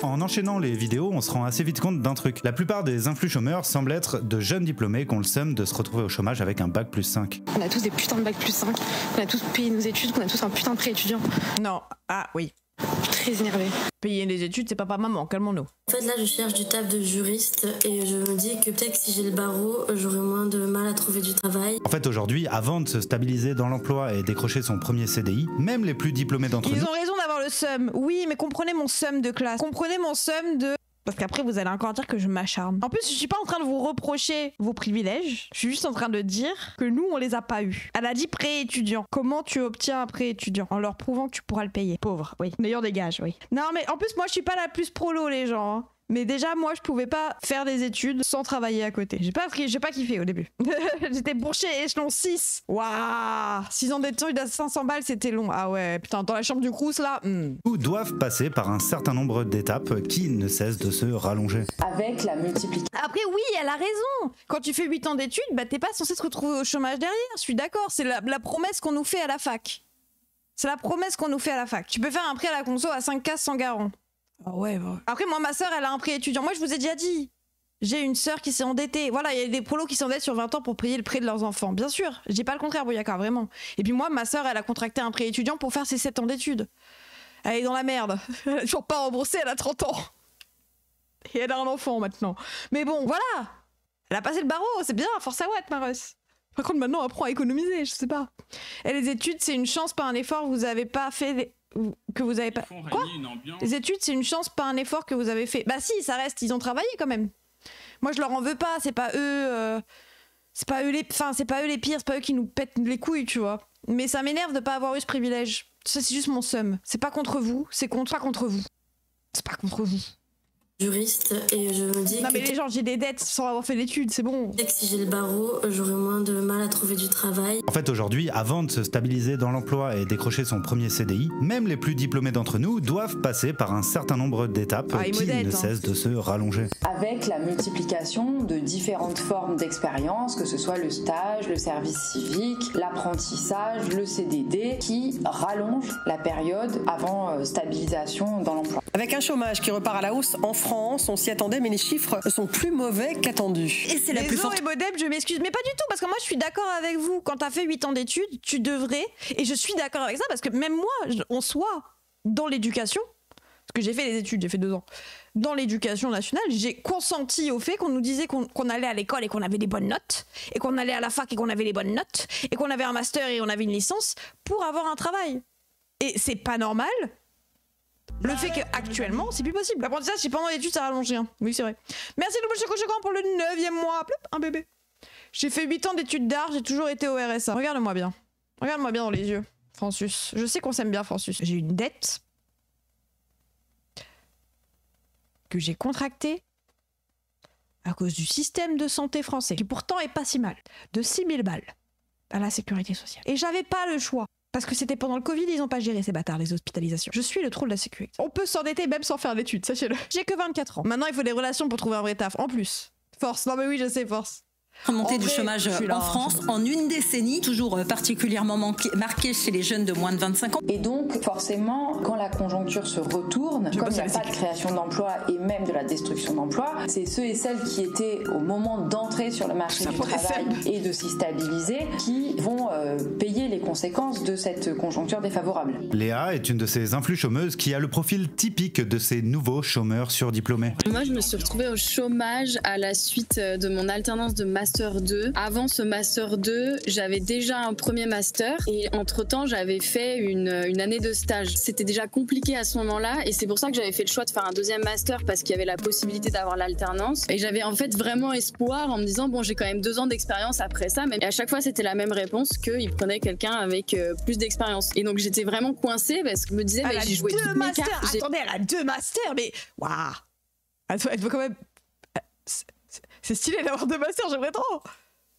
En enchaînant les vidéos, on se rend assez vite compte d'un truc. La plupart des influx chômeurs semblent être de jeunes diplômés qui ont le seum de se retrouver au chômage avec un bac plus 5. On a tous des putains de bac plus 5, qu'on a tous payé nos études, qu'on a tous un putain de prêt étudiant. Non, ah oui. Je suis très énervée. Payer les études, c'est papa-maman, calmons-nous. En fait, là, je cherche du taf de juriste et je me dis que peut-être si j'ai le barreau, j'aurai moins de mal à trouver du travail. En fait, aujourd'hui, avant de se stabiliser dans l'emploi et décrocher son premier CDI, même les plus diplômés d'entre nous... Ils ont raison d'avoir le seum. Oui, mais comprenez mon seum de classe. Comprenez mon seum de... Parce qu'après, vous allez encore dire que je m'acharne. En plus, je suis pas en train de vous reprocher vos privilèges. Je suis juste en train de dire que nous, on les a pas eus. Elle a dit pré-étudiant. Comment tu obtiens un pré-étudiant? En leur prouvant que tu pourras le payer. Pauvre, oui. Meilleur dégage, oui. Non, mais en plus, moi, je suis pas la plus prolo, les gens. Hein. Mais déjà, moi, je pouvais pas faire des études sans travailler à côté. J'ai pas kiffé au début. J'étais boursier échelon 6. Waouh, 6 ans d'études à 500 balles, c'était long. Ah ouais, putain, dans la chambre du Crous, là... Ou doivent passer par un certain nombre d'étapes qui ne cessent de se rallonger. Avec la multiplication... Après, oui, elle a raison. Quand tu fais 8 ans d'études, bah t'es pas censé te retrouver au chômage derrière. Je suis d'accord, c'est la promesse qu'on nous fait à la fac. C'est la promesse qu'on nous fait à la fac. Tu peux faire un prêt à la conso à 5K sans garant. Ah ouais, bah. Après, moi, ma sœur, elle a un prêt étudiant. Moi, je vous ai déjà dit. J'ai une sœur qui s'est endettée. Voilà, il y a des prolos qui s'endettent sur 20 ans pour payer le prêt de leurs enfants. Bien sûr, je dis pas le contraire, Bouyaka, vraiment. Et puis moi, ma sœur, elle a contracté un prêt étudiant pour faire ses 7 ans d'études. Elle est dans la merde. Elle a toujours pas remboursé, elle a 30 ans. Et elle a un enfant maintenant. Mais bon, voilà. Elle a passé le barreau, c'est bien, force à Watt, ma Russ. Par contre, maintenant, apprends à économiser, je sais pas. Et les études, c'est une chance, pas un effort, vous avez pas fait... que vous avez pas... Quoi? Les études, c'est une chance, pas un effort que vous avez fait. Bah si, ça reste, ils ont travaillé quand même. Moi, je leur en veux pas, c'est pas eux... C'est pas eux les... Enfin, c'est pas eux les pires, c'est pas eux qui nous pètent les couilles, tu vois. Mais ça m'énerve de pas avoir eu ce privilège. Ça, c'est juste mon seum. C'est pas contre vous, c'est pas contre vous. C'est pas contre vous. Juriste et je me dis non mais les gens, j'ai des dettes sans avoir fait d'études, c'est bon. Peut-être que si j'ai le barreau, j'aurai moins de mal à trouver du travail. En fait, aujourd'hui, avant de se stabiliser dans l'emploi et décrocher son premier CDI, même les plus diplômés d'entre nous doivent passer par un certain nombre d'étapes qui ne cessent de se rallonger. Avec la multiplication de différentes formes d'expérience, que ce soit le stage, le service civique, l'apprentissage, le CDD, qui rallongent la période avant stabilisation dans l'emploi. Avec un chômage qui repart à la hausse en France, on s'y attendait, mais les chiffres sont plus mauvais qu'attendus. Et c'est la plus forte. Et Modem, je m'excuse, mais pas du tout, parce que moi je suis d'accord avec vous. Quand t'as fait 8 ans d'études, tu devrais, et je suis d'accord avec ça, parce que même moi, en soi, dans l'éducation, parce que j'ai fait les études, j'ai fait 2 ans, dans l'éducation nationale, j'ai consenti au fait qu'on nous disait qu'on allait à l'école et qu'on avait des bonnes notes, et qu'on allait à la fac et qu'on avait les bonnes notes, et qu'on avait un master et on avait une licence pour avoir un travail. Et c'est pas normal. Le fait qu'actuellement, c'est plus possible. L'apprentissage, c'est pendant l'étude, ça a rallongé. Hein. Oui, c'est vrai. Merci Double Choco Choco pour le 9e mois. Ploup, un bébé. J'ai fait 8 ans d'études d'art, j'ai toujours été au RSA. Regarde-moi bien. Regarde-moi bien dans les yeux, Francis. Je sais qu'on s'aime bien, Francis. J'ai une dette que j'ai contractée à cause du système de santé français, qui pourtant est pas si mal, de 6 000 balles à la sécurité sociale. Et j'avais pas le choix. Parce que c'était pendant le Covid, ils ont pas géré ces bâtards, les hospitalisations. Je suis le trou de la sécurité. On peut s'endetter même sans faire d'études, sachez-le. J'ai que 24 ans. Maintenant, il faut des relations pour trouver un vrai taf. En plus. Force. Non mais oui, je sais, force. Remontée du chômage en France en une décennie, toujours particulièrement marquée chez les jeunes de moins de 25 ans. Et donc, forcément, quand la conjoncture se retourne, comme il n'y a pas de création d'emplois et même de la destruction d'emplois, c'est ceux et celles qui étaient au moment d'entrer sur le marché du travail et de s'y stabiliser qui vont payer les conséquences de cette conjoncture défavorable. Léa est une de ces influx chômeuses qui a le profil typique de ces nouveaux chômeurs surdiplômés. Moi, je me suis retrouvée au chômage à la suite de mon alternance de Master 2. Avant ce Master 2, j'avais déjà un premier Master et entre-temps, j'avais fait une année de stage. C'était déjà compliqué à ce moment-là et c'est pour ça que j'avais fait le choix de faire un deuxième Master parce qu'il y avait la possibilité d'avoir l'alternance. Et j'avais en fait vraiment espoir en me disant, bon, j'ai quand même 2 ans d'expérience après ça. Mais à chaque fois, c'était la même réponse qu'ils prenaient quelqu'un avec plus d'expérience. Et donc, j'étais vraiment coincée parce que je me disais, bah, j'ai joué toutes mes cartes. Attendez, elle a 2 masters, mais waouh. Elle doit quand même... C'est stylé d'avoir 2 masters, j'aimerais trop.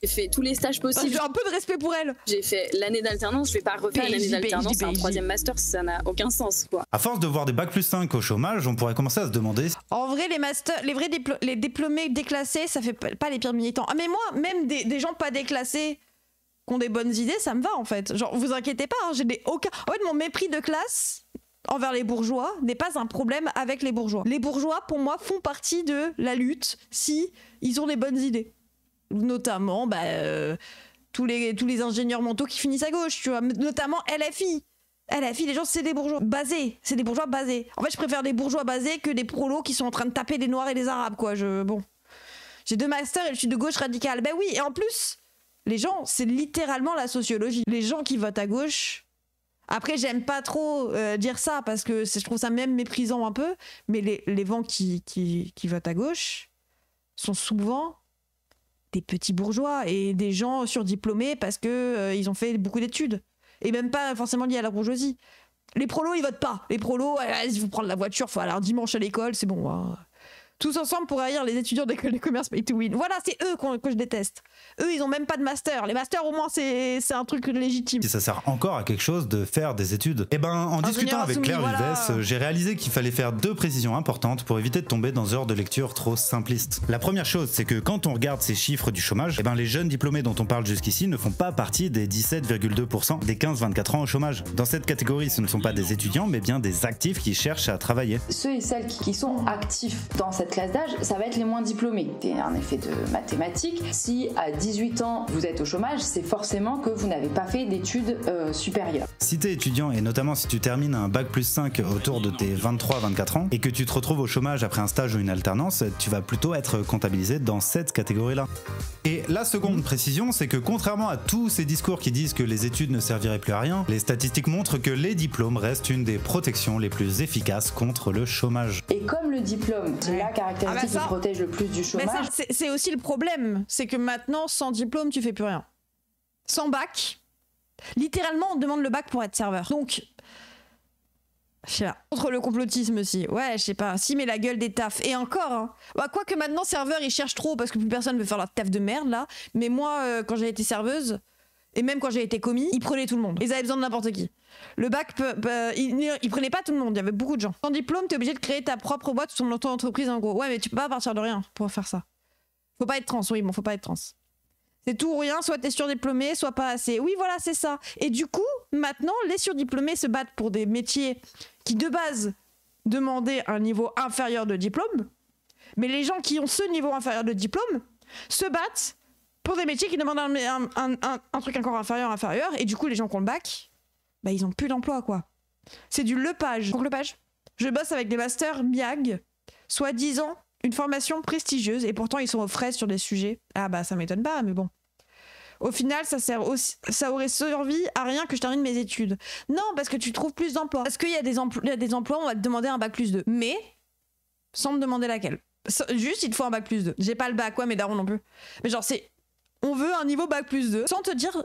J'ai fait tous les stages possibles. J'ai un peu de respect pour elle. J'ai fait l'année d'alternance, je vais pas refaire l'année d'alternance, c'est un 3e master, ça n'a aucun sens, quoi. À force de voir des bac+5 au chômage, on pourrait commencer à se demander... En vrai, les masters, les diplômés déclassés, ça fait pas les pires militants. Ah mais moi, même des gens pas déclassés qui ont des bonnes idées, ça me va en fait. Genre, vous inquiétez pas, hein, En fait, mon mépris de classe envers les bourgeois n'est pas un problème avec les bourgeois. Les bourgeois, pour moi, font partie de la lutte si ils ont des bonnes idées. Notamment, tous les ingénieurs mentaux qui finissent à gauche, tu vois. Notamment LFI. LFI, les gens, c'est des bourgeois basés. C'est des bourgeois basés. En fait, je préfère des bourgeois basés que des prolos qui sont en train de taper des noirs et des arabes, quoi. Bon. J'ai 2 masters et je suis de gauche radicale. Ben oui, et en plus, les gens, c'est littéralement la sociologie. Les gens qui votent à gauche... Après, j'aime pas trop dire ça parce que je trouve ça même méprisant un peu, mais les gens qui votent à gauche sont souvent des petits bourgeois et des gens surdiplômés parce que ils ont fait beaucoup d'études et même pas forcément liés à la bourgeoisie. Les prolos, ils votent pas. Les prolos, ils vont prendre la voiture, faut aller un dimanche à l'école, c'est bon. Hein. Tous ensemble pour haïr les étudiants d'école de commerce pay to win. Voilà, c'est eux que je déteste. Eux, ils ont même pas de master. Les masters, au moins, c'est un truc légitime. Si ça sert encore à quelque chose de faire des études. Eh ben, en discutant avec Claire Vives, j'ai réalisé qu'il fallait faire 2 précisions importantes pour éviter de tomber dans ce genre de lecture trop simpliste. La première chose, c'est que quand on regarde ces chiffres du chômage, eh ben, les jeunes diplômés dont on parle jusqu'ici ne font pas partie des 17,2% des 15-24 ans au chômage. Dans cette catégorie, ce ne sont pas des étudiants, mais bien des actifs qui cherchent à travailler. Ceux et celles qui sont actifs dans cette classe d'âge, ça va être les moins diplômés. C'est un effet de mathématiques. Si à 18 ans vous êtes au chômage, c'est forcément que vous n'avez pas fait d'études supérieures. Si t'es étudiant et notamment si tu termines un bac+5 autour de tes 23-24 ans et que tu te retrouves au chômage après un stage ou une alternance, tu vas plutôt être comptabilisé dans cette catégorie-là. Et la seconde précision, c'est que contrairement à tous ces discours qui disent que les études ne serviraient plus à rien, les statistiques montrent que les diplômes restent une des protections les plus efficaces contre le chômage. Et comme le diplôme, c'est la caractéristique qui protège le plus du chômage. Mais ça, c'est aussi le problème, c'est que maintenant, sans diplôme, tu fais plus rien. Sans bac, littéralement, on te demande le bac pour être serveur. Donc, je sais pas. Contre le complotisme aussi. Ouais, je sais pas. Si, mais la gueule des tafs. Et encore, hein. Bah, quoique maintenant, serveur, ils cherchent trop parce que plus personne veut faire leur taf de merde, là. Mais moi, quand j'ai été serveuse, et même quand j'ai été commis, ils prenaient tout le monde. Ils avaient besoin de n'importe qui. Le bac, ils prenaient pas tout le monde, il y avait beaucoup de gens. Sans diplôme, t'es obligé de créer ta propre boîte ou ton entreprise en gros. Ouais, mais tu peux pas partir de rien pour faire ça. Faut pas être trans, oui, bon, faut pas être trans. C'est tout ou rien, soit t'es surdiplômé, soit pas assez. Oui, voilà, c'est ça. Et du coup, maintenant, les surdiplômés se battent pour des métiers qui, de base, demandaient un niveau inférieur de diplôme. Mais les gens qui ont ce niveau inférieur de diplôme se battent pour des métiers qui demandent un truc encore inférieur. Et du coup, les gens qui ont le bac, bah, ils ont plus d'emploi, quoi. C'est du lepage. Donc, lepage. Je bosse avec des masters MIAG, soi-disant une formation prestigieuse, et pourtant ils sont aux fraises sur des sujets. Ah bah ça m'étonne pas, mais bon. Au final, ça aurait servi à rien que je termine mes études. Non, parce que tu trouves plus d'emplois. Parce qu'il y a des emplois, on va te demander un bac+2. Mais, sans me demander laquelle. Juste, il te faut un bac+2. J'ai pas le bac, quoi, mes darons non plus. Mais genre, on veut un niveau bac+2, sans te dire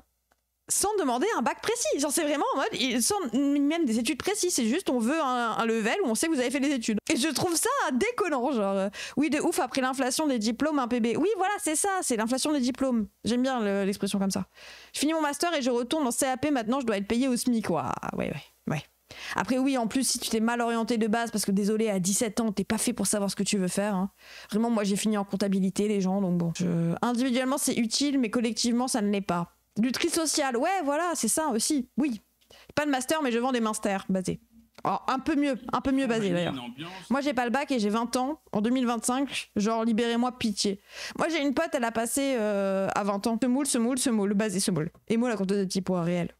sans demander un bac précis. Genre c'est vraiment en mode, sans même des études précises, c'est juste on veut un level où on sait que vous avez fait des études. Et je trouve ça déconnant, genre oui de ouf après l'inflation des diplômes un PB. Oui voilà c'est ça, c'est l'inflation des diplômes. J'aime bien l'expression comme ça. Je finis mon master et je retourne en CAP, maintenant je dois être payé au SMIC quoi. Ouais. Après oui en plus si tu t'es mal orienté de base parce que désolé à 17 ans t'es pas fait pour savoir ce que tu veux faire hein. Vraiment moi j'ai fini en comptabilité les gens donc bon individuellement c'est utile mais collectivement ça ne l'est pas. Du tri social, ouais, voilà, c'est ça aussi, oui. Pas de master, mais je vends des masters basés. Alors, un peu mieux basé d'ailleurs. Moi, j'ai pas le bac et j'ai 20 ans, en 2025, genre, libérez-moi, pitié. Moi, j'ai une pote, elle a passé à 20 ans. Semoule, basé semoule. Et moi, la compteuse de petits pois réel.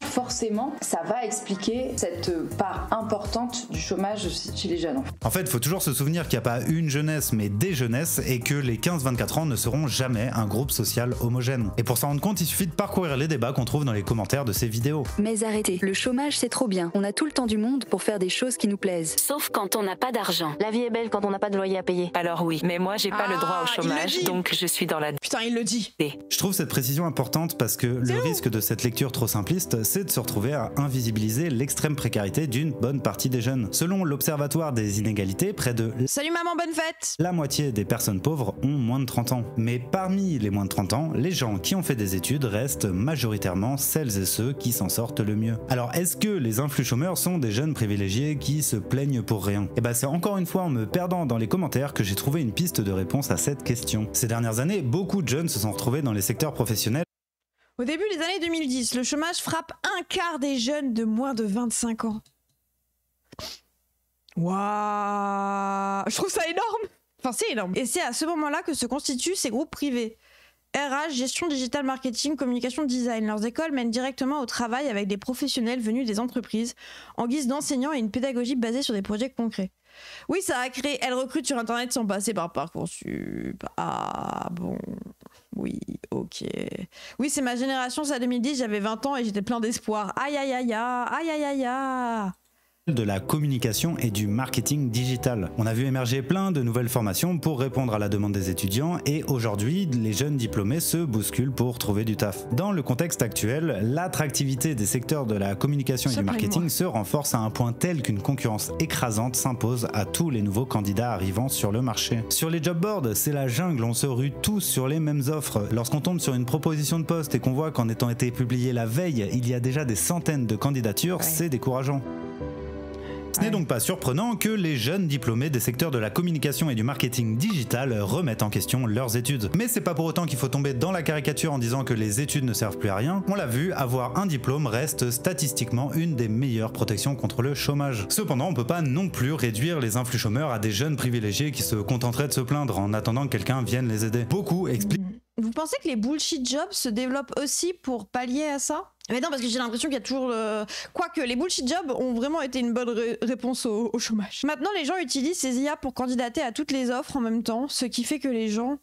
Forcément, ça va expliquer cette part importante du chômage chez les jeunes. En fait, il faut toujours se souvenir qu'il n'y a pas une jeunesse, mais des jeunesses, et que les 15-24 ans ne seront jamais un groupe social homogène. Et pour s'en rendre compte, il suffit de parcourir les débats qu'on trouve dans les commentaires de ces vidéos. Mais arrêtez, le chômage c'est trop bien. On a tout le temps du monde pour faire des choses qui nous plaisent. Sauf quand on n'a pas d'argent. La vie est belle quand on n'a pas de loyer à payer. Alors oui, mais moi j'ai pas le droit au chômage, donc je suis dans la... Putain, il le dit. Je trouve cette précision importante parce que le risque de cette lecture trop simpliste, c'est de se retrouver à invisibiliser l'extrême précarité d'une bonne partie des jeunes. Selon l'Observatoire des inégalités, près de... Salut maman, bonne fête! La moitié des personnes pauvres ont moins de 30 ans. Mais parmi les moins de 30 ans, les gens qui ont fait des études restent majoritairement celles et ceux qui s'en sortent le mieux. Alors est-ce que les influx chômeurs sont des jeunes privilégiés qui se plaignent pour rien? Et bah c'est encore une fois en me perdant dans les commentaires que j'ai trouvé une piste de réponse à cette question. Ces dernières années, beaucoup de jeunes se sont retrouvés dans les secteurs professionnels. Au début des années 2010, le chômage frappe un quart des jeunes de moins de 25 ans. Waouh! Je trouve ça énorme! Enfin, c'est énorme. Et c'est à ce moment-là que se constituent ces groupes privés. RH, gestion digital marketing, communication design. Leurs écoles mènent directement au travail avec des professionnels venus des entreprises en guise d'enseignants et une pédagogie basée sur des projets concrets. Oui, ça a créé... Elles recrutent sur Internet sans passer par Parcoursup. Ah, bon... Oui, ok. Oui, c'est ma génération, c'est à 2010, j'avais 20 ans et j'étais plein d'espoir. Aïe aïe aïe aïe aïe aïe aïe. De la communication et du marketing digital. On a vu émerger plein de nouvelles formations pour répondre à la demande des étudiants et aujourd'hui, les jeunes diplômés se bousculent pour trouver du taf. Dans le contexte actuel, l'attractivité des secteurs de la communication et du marketing se renforce à un point tel qu'une concurrence écrasante s'impose à tous les nouveaux candidats arrivant sur le marché. Sur les job boards, c'est la jungle, on se rue tous sur les mêmes offres. Lorsqu'on tombe sur une proposition de poste et qu'on voit qu'en étant été publiée la veille, il y a déjà des centaines de candidatures, c'est décourageant. Ce n'est donc pas surprenant que les jeunes diplômés des secteurs de la communication et du marketing digital remettent en question leurs études. Mais c'est pas pour autant qu'il faut tomber dans la caricature en disant que les études ne servent plus à rien. On l'a vu, avoir un diplôme reste statistiquement une des meilleures protections contre le chômage. Cependant, on peut pas non plus réduire les influx chômeurs à des jeunes privilégiés qui se contenteraient de se plaindre en attendant que quelqu'un vienne les aider. Beaucoup expliquent... Vous pensez que les bullshit jobs se développent aussi pour pallier à ça? Mais non, parce que j'ai l'impression qu'il y a toujours... Quoique, les bullshit jobs ont vraiment été une bonne réponse au chômage. Maintenant, les gens utilisent ces IA pour candidater à toutes les offres en même temps, ce qui fait que les gens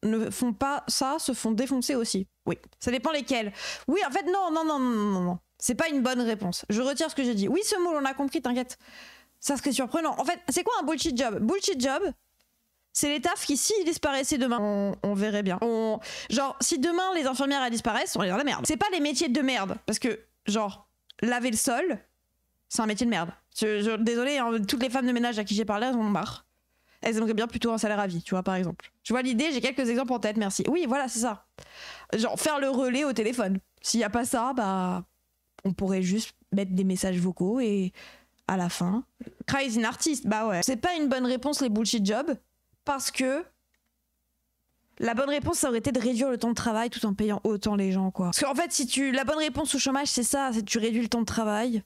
ne font pas ça, se font défoncer aussi. Oui, ça dépend lesquels. Oui, en fait, non. C'est pas une bonne réponse. Je retire ce que j'ai dit. Oui, ce mot, on a compris, t'inquiète. Ça serait surprenant. En fait, c'est quoi un bullshit job? Bullshit job, c'est les tafs qui, s'ils disparaissaient demain, on verrait bien. Genre, si demain les infirmières elles disparaissent, on est dans la merde. C'est pas les métiers de merde. Parce que, genre, laver le sol, c'est un métier de merde. Désolée, hein, toutes les femmes de ménage à qui j'ai parlé, elles en ont marre. Elles aimeraient bien plutôt un salaire à vie, tu vois, par exemple. Je vois l'idée, j'ai quelques exemples en tête, merci. Oui, voilà, c'est ça. Genre, faire le relais au téléphone. S'il y a pas ça, bah, on pourrait juste mettre des messages vocaux et à la fin, crazy artist, bah ouais. C'est pas une bonne réponse, les bullshit jobs. Parce que la bonne réponse, ça aurait été de réduire le temps de travail tout en payant autant les gens, quoi. Parce qu'en fait, la bonne réponse au chômage, c'est ça, c'est que tu réduis le temps de travail,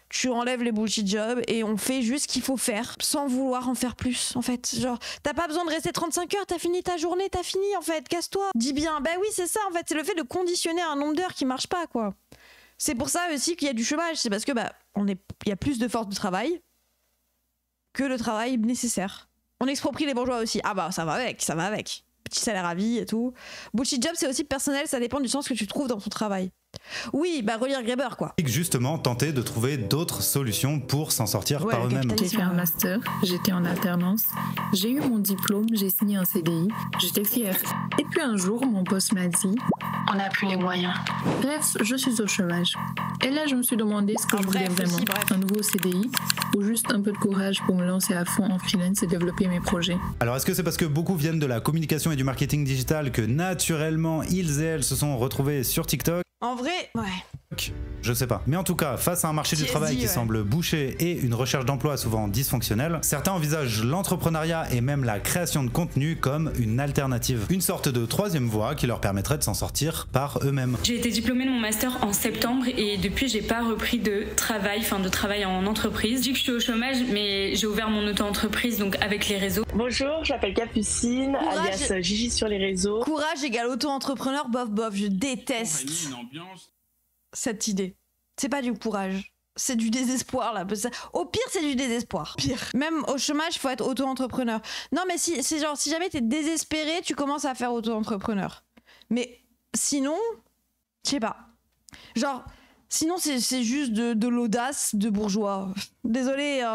tu enlèves les bullshit jobs et on fait juste ce qu'il faut faire sans vouloir en faire plus, en fait. Genre, t'as pas besoin de rester 35 heures, t'as fini ta journée, t'as fini, en fait, casse-toi. Dis bien, bah oui, c'est ça, en fait, c'est le fait de conditionner un nombre d'heures qui marche pas, quoi. C'est pour ça aussi qu'il y a du chômage, c'est parce que, bah, il y a plus de force de travail que le travail nécessaire. On exproprie les bourgeois aussi. Ah bah ça va avec. Petit salaire à vie et tout. Bullshit job, c'est aussi personnel, ça dépend du sens que tu trouves dans ton travail. Oui, bah relire Graeber, quoi. Justement, tenter de trouver d'autres solutions pour s'en sortir par eux-mêmes. J'ai fait un master, j'étais en alternance, j'ai eu mon diplôme, j'ai signé un CDI, j'étais fière. Et puis un jour, mon boss m'a dit « On n'a plus les moyens. Bref, je suis au chômage. Et là, je me suis demandé ce que je voulais vraiment. Un nouveau CDI ou juste un peu de courage pour me lancer à fond en freelance et développer mes projets. Alors est-ce que c'est parce que beaucoup viennent de la communication et du marketing digital que naturellement ils et elles se sont retrouvés sur TikTok? En vrai, ouais. Je sais pas. Mais en tout cas, face à un marché du travail qui semble bouché et une recherche d'emploi souvent dysfonctionnelle, certains envisagent l'entrepreneuriat et même la création de contenu comme une alternative. Une sorte de troisième voie qui leur permettrait de s'en sortir par eux-mêmes. J'ai été diplômée de mon master en septembre et depuis j'ai pas repris de travail en entreprise. Je dis que je suis au chômage mais j'ai ouvert mon auto-entreprise donc avec les réseaux. Bonjour, je m'appelle Capucine, alias Gigi sur les réseaux. Courage égale auto-entrepreneur, bof bof, je déteste cette idée. C'est pas du courage, c'est du désespoir là. Au pire, c'est du désespoir. Pire. Même au chômage, faut être auto-entrepreneur. Non, mais si jamais t'es désespéré, tu commences à faire auto-entrepreneur. Mais sinon, je sais pas. Genre, sinon c'est juste de l'audace de bourgeois. Désolé.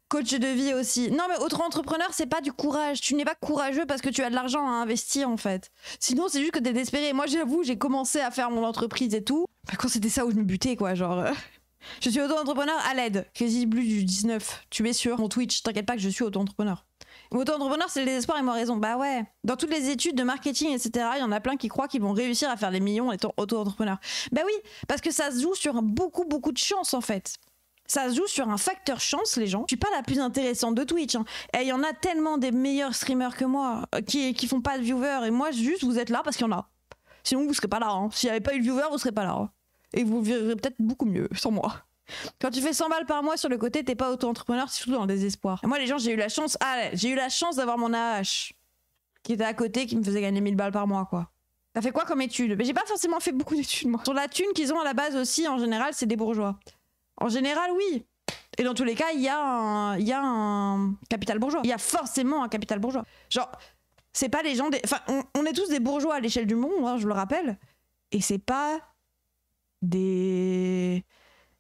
Coach de vie aussi. Non mais auto-entrepreneur c'est pas du courage. Tu n'es pas courageux parce que tu as de l'argent à investir en fait. Sinon c'est juste que t'es désespéré. Moi j'avoue j'ai commencé à faire mon entreprise et tout. Quand c'était ça où je me butais quoi genre... Je suis auto-entrepreneur à l'aide. Crédit Blue du 19. Tu es sur mon Twitch. T'inquiète pas que je suis auto-entrepreneur. Auto-entrepreneur c'est le désespoir, ils m'ont raison. Bah ouais. Dans toutes les études de marketing etc. Il y en a plein qui croient qu'ils vont réussir à faire des millions en étant auto-entrepreneur. Bah oui. Parce que ça se joue sur beaucoup de chance en fait. Ça se joue sur un facteur chance, les gens. Je suis pas la plus intéressante de Twitch. Hein. Et il y en a tellement des meilleurs streamers que moi qui font pas de viewers. Et moi, juste, vous êtes là parce qu'il y en a. Sinon, vous serez pas là. Hein. S'il y avait pas eu de viewers, vous serez pas là. Hein. Et vous verrez peut-être beaucoup mieux sans moi. Quand tu fais 100 balles par mois sur le côté, t'es pas auto-entrepreneur, c'est surtout dans le désespoir. Et moi, les gens, j'ai eu la chance. J'ai eu la chance d'avoir mon AH qui était à côté, qui me faisait gagner 1000 balles par mois, quoi. T'as fait quoi comme études? Mais j'ai pas forcément fait beaucoup d'études, moi. Sur la thune qu'ils ont à la base aussi, en général, c'est des bourgeois. En général, oui. Et dans tous les cas, il y a un capital bourgeois. Il y a forcément un capital bourgeois. Genre, c'est pas les gens... Enfin, on est tous des bourgeois à l'échelle du monde, hein, je le rappelle. Et c'est pas des...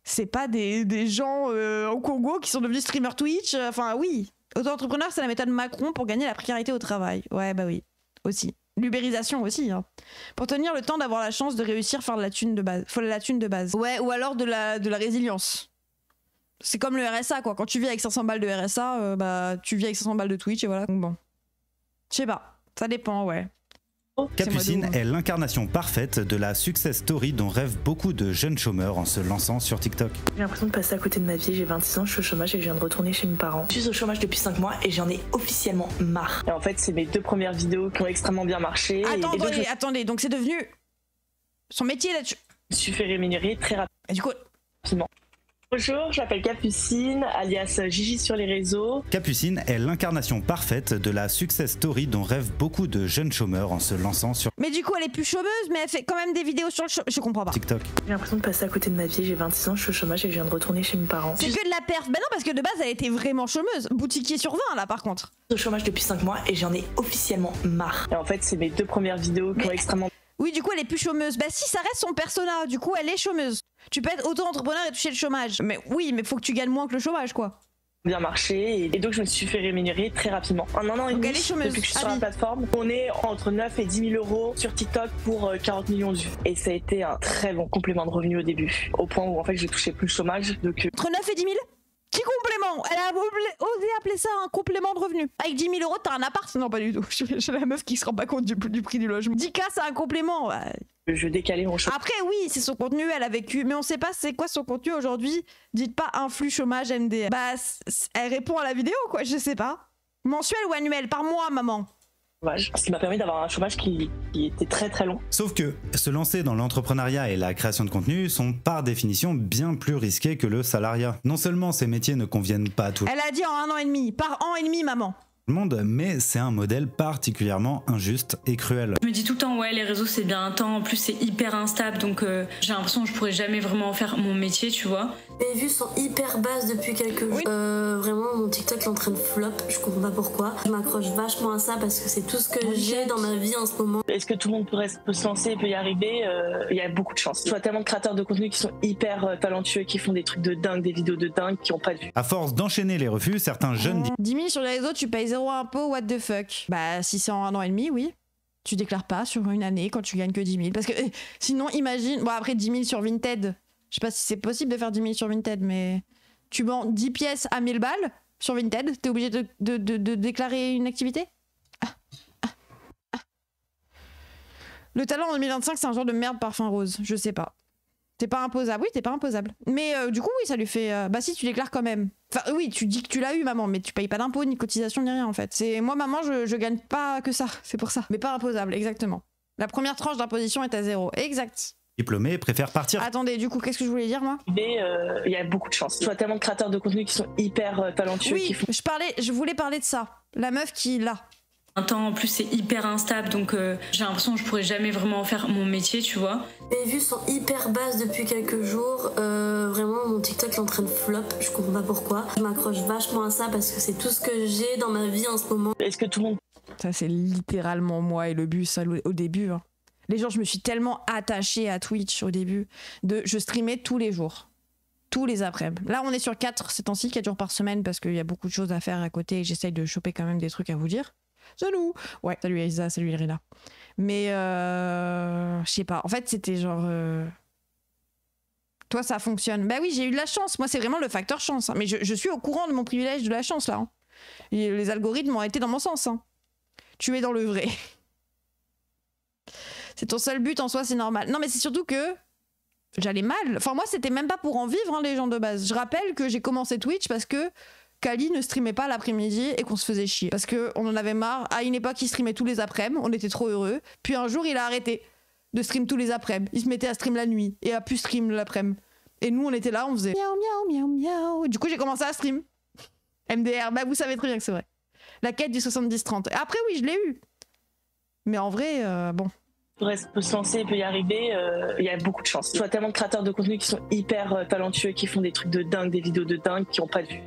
C'est pas des gens au Congo qui sont devenus streamers Twitch. Enfin, oui. Auto-entrepreneur, c'est la méthode Macron pour gagner la précarité au travail. Ouais, bah oui. Aussi. L'ubérisation aussi, hein. Pour tenir le temps d'avoir la chance de réussir à faire de la thune de base. Faut la thune de base. Ouais, ou alors de la résilience. C'est comme le RSA, quoi. Quand tu vis avec 500 balles de RSA, bah, tu vis avec 500 balles de Twitch et voilà. Donc bon. Je sais pas. Ça dépend, ouais. Capucine est l'incarnation parfaite de la success story dont rêvent beaucoup de jeunes chômeurs en se lançant sur TikTok. J'ai l'impression de passer à côté de ma vie, j'ai 26 ans, je suis au chômage et je viens de retourner chez mes parents. Je suis au chômage depuis 5 mois et j'en ai officiellement marre. Et en fait, c'est mes 2 premières vidéos qui ont extrêmement bien marché. Attendez, donc c'est devenu son métier là-dessus. Je me suis fait rémunérer très rapidement. Et du coup... Bonjour, je m'appelle Capucine, alias Gigi sur les réseaux. Capucine est l'incarnation parfaite de la success story dont rêvent beaucoup de jeunes chômeurs en se lançant sur... Mais du coup, elle est plus chômeuse, mais elle fait quand même des vidéos sur le chômage. Je comprends pas. TikTok. J'ai l'impression de passer à côté de ma vie, j'ai 26 ans, je suis au chômage et je viens de retourner chez mes parents. C'est que de la perf. Bah non, parce que de base, elle était vraiment chômeuse. Boutiquier sur 20, là, par contre. Je suis au chômage depuis 5 mois et j'en ai officiellement marre. Et en fait, c'est mes 2 premières vidéos qui ont extrêmement... Oui, du coup, elle est plus chômeuse. Bah si, ça reste son persona. Du coup, elle est chômeuse. Tu peux être auto-entrepreneur et toucher le chômage. Mais oui, mais faut que tu gagnes moins que le chômage, quoi. Bien marché et donc je me suis fait rémunérer très rapidement. En un an et demi, depuis que je suis sur la plateforme, on est entre 9 et 10 000 euros sur TikTok pour 40 millions de vues. Et ça a été un très bon complément de revenu au début. Au point où en fait, je touchais plus le chômage. Donc... Entre 9 et 10 000 ? Qui complément? Elle a osé appeler ça un complément de revenu. Avec 10 000 euros, t'as un appart? Non, pas du tout. Je suis la meuf qui se rend pas compte du prix du logement. 10K, c'est un complément. Ouais. Je décalais mon chômage. Après, oui, c'est son contenu, elle a vécu. Mais on sait pas c'est quoi son contenu aujourd'hui. Dites pas influx chômage MDR. Bah, elle répond à la vidéo, quoi, je sais pas. Mensuel ou annuel? Par mois, maman? Ce qui m'a permis d'avoir un chômage qui était très très long. Sauf que se lancer dans l'entrepreneuriat et la création de contenu sont par définition bien plus risqués que le salariat. Non seulement ces métiers ne conviennent pas à tout Elle a dit en 1 an et demi. Par an et demi, maman. le monde, mais c'est un modèle particulièrement injuste et cruel. Je me dis tout le temps, ouais, les réseaux c'est bien un temps, en plus c'est hyper instable, donc j'ai l'impression que je pourrais jamais vraiment faire mon métier, tu vois. Les vues sont hyper basses depuis quelques jours. Vraiment, mon TikTok est en train de flop, je comprends pas pourquoi. Je m'accroche vachement à ça parce que c'est tout ce que j'ai dans ma vie en ce moment. Est-ce que tout le monde peut se lancer et peut y arriver? Il y a beaucoup de chance. Je vois tellement de créateurs de contenu qui sont hyper talentueux, qui font des trucs de dingue, des vidéos de dingue, qui ont pas de vues. À force d'enchaîner les refus, certains jeunes 10 000 sur les réseaux, tu payes 0 impôt, what the fuck? Bah, si c'est en 1 an et demi, oui. Tu déclares pas sur une année quand tu gagnes que 10 000. Parce que sinon, imagine... Bon, après, 10 000 sur Vinted. Je sais pas si c'est possible de faire 10 000 sur Vinted, mais... Tu vends 10 pièces à 1000 balles sur Vinted, t'es obligé de déclarer une activité? Le talent en 2025, c'est un genre de merde parfum rose. Je sais pas. T'es pas imposable. Oui, t'es pas imposable. Mais du coup, oui, ça lui fait... Bah si, tu déclares quand même. Enfin, oui, tu dis que tu l'as eu, maman, mais tu payes pas d'impôts, ni cotisation, ni rien, en fait. Moi, maman, je gagne pas que ça. C'est pour ça. Mais pas imposable, exactement. La première tranche d'imposition est à 0. Exact. Diplômés préfèrent partir. Attendez, du coup, qu'est-ce que je voulais dire, moi? Mais il y a beaucoup de chance. Tu vois tellement de créateurs de contenu qui sont hyper talentueux. Oui, qui font... je voulais parler de ça. La meuf qui l'a. Un temps en plus c'est hyper instable, donc j'ai l'impression que je pourrais jamais vraiment faire mon métier, tu vois. Mes vues sont hyper basses depuis quelques jours. Vraiment mon TikTok est en train de flop, je comprends pas pourquoi. Je m'accroche vachement à ça parce que c'est tout ce que j'ai dans ma vie en ce moment. Est-ce que tout le monde... Ça c'est littéralement moi et le bus au début. Hein. Les gens, je me suis tellement attachée à Twitch au début. Je streamais tous les jours. Tous les après-midi. Là on est sur 4 ces temps-ci, 4 jours par semaine parce qu'il y a beaucoup de choses à faire à côté et j'essaye de choper quand même des trucs à vous dire. Salut. Ouais, salut Aïssa, salut Irina. Mais je sais pas, en fait c'était genre... Toi ça fonctionne. Bah oui, j'ai eu de la chance, moi c'est vraiment le facteur chance. Hein. Mais je suis au courant de mon privilège de la chance là. Hein. Et les algorithmes ont été dans mon sens. Hein. Tu es dans le vrai. C'est ton seul but en soi, c'est normal. Non mais c'est surtout que j'allais mal. Enfin moi c'était même pas pour en vivre hein, les gens de base. Je rappelle que j'ai commencé Twitch parce que Kali ne streamait pas l'après-midi et qu'on se faisait chier. Parce qu'on en avait marre. À une époque, il streamait tous les après-midi, on était trop heureux. Puis un jour, il a arrêté de stream tous les après-midi. Il se mettait à stream la nuit et à plus stream l'après-midi. Et nous, on était là, on faisait miaou, miaou, miaou, miaou. Du coup, j'ai commencé à stream. MDR, bah vous savez très bien que c'est vrai. La quête du 70-30. Après, oui, je l'ai eu. Mais en vrai, bon. Peut se lancer, peut y arriver, il y a beaucoup de chance. Tu vois tellement de créateurs de contenu qui sont hyper talentueux, qui font des trucs de dingue, des vidéos de dingue, qui n'ont pas de vue.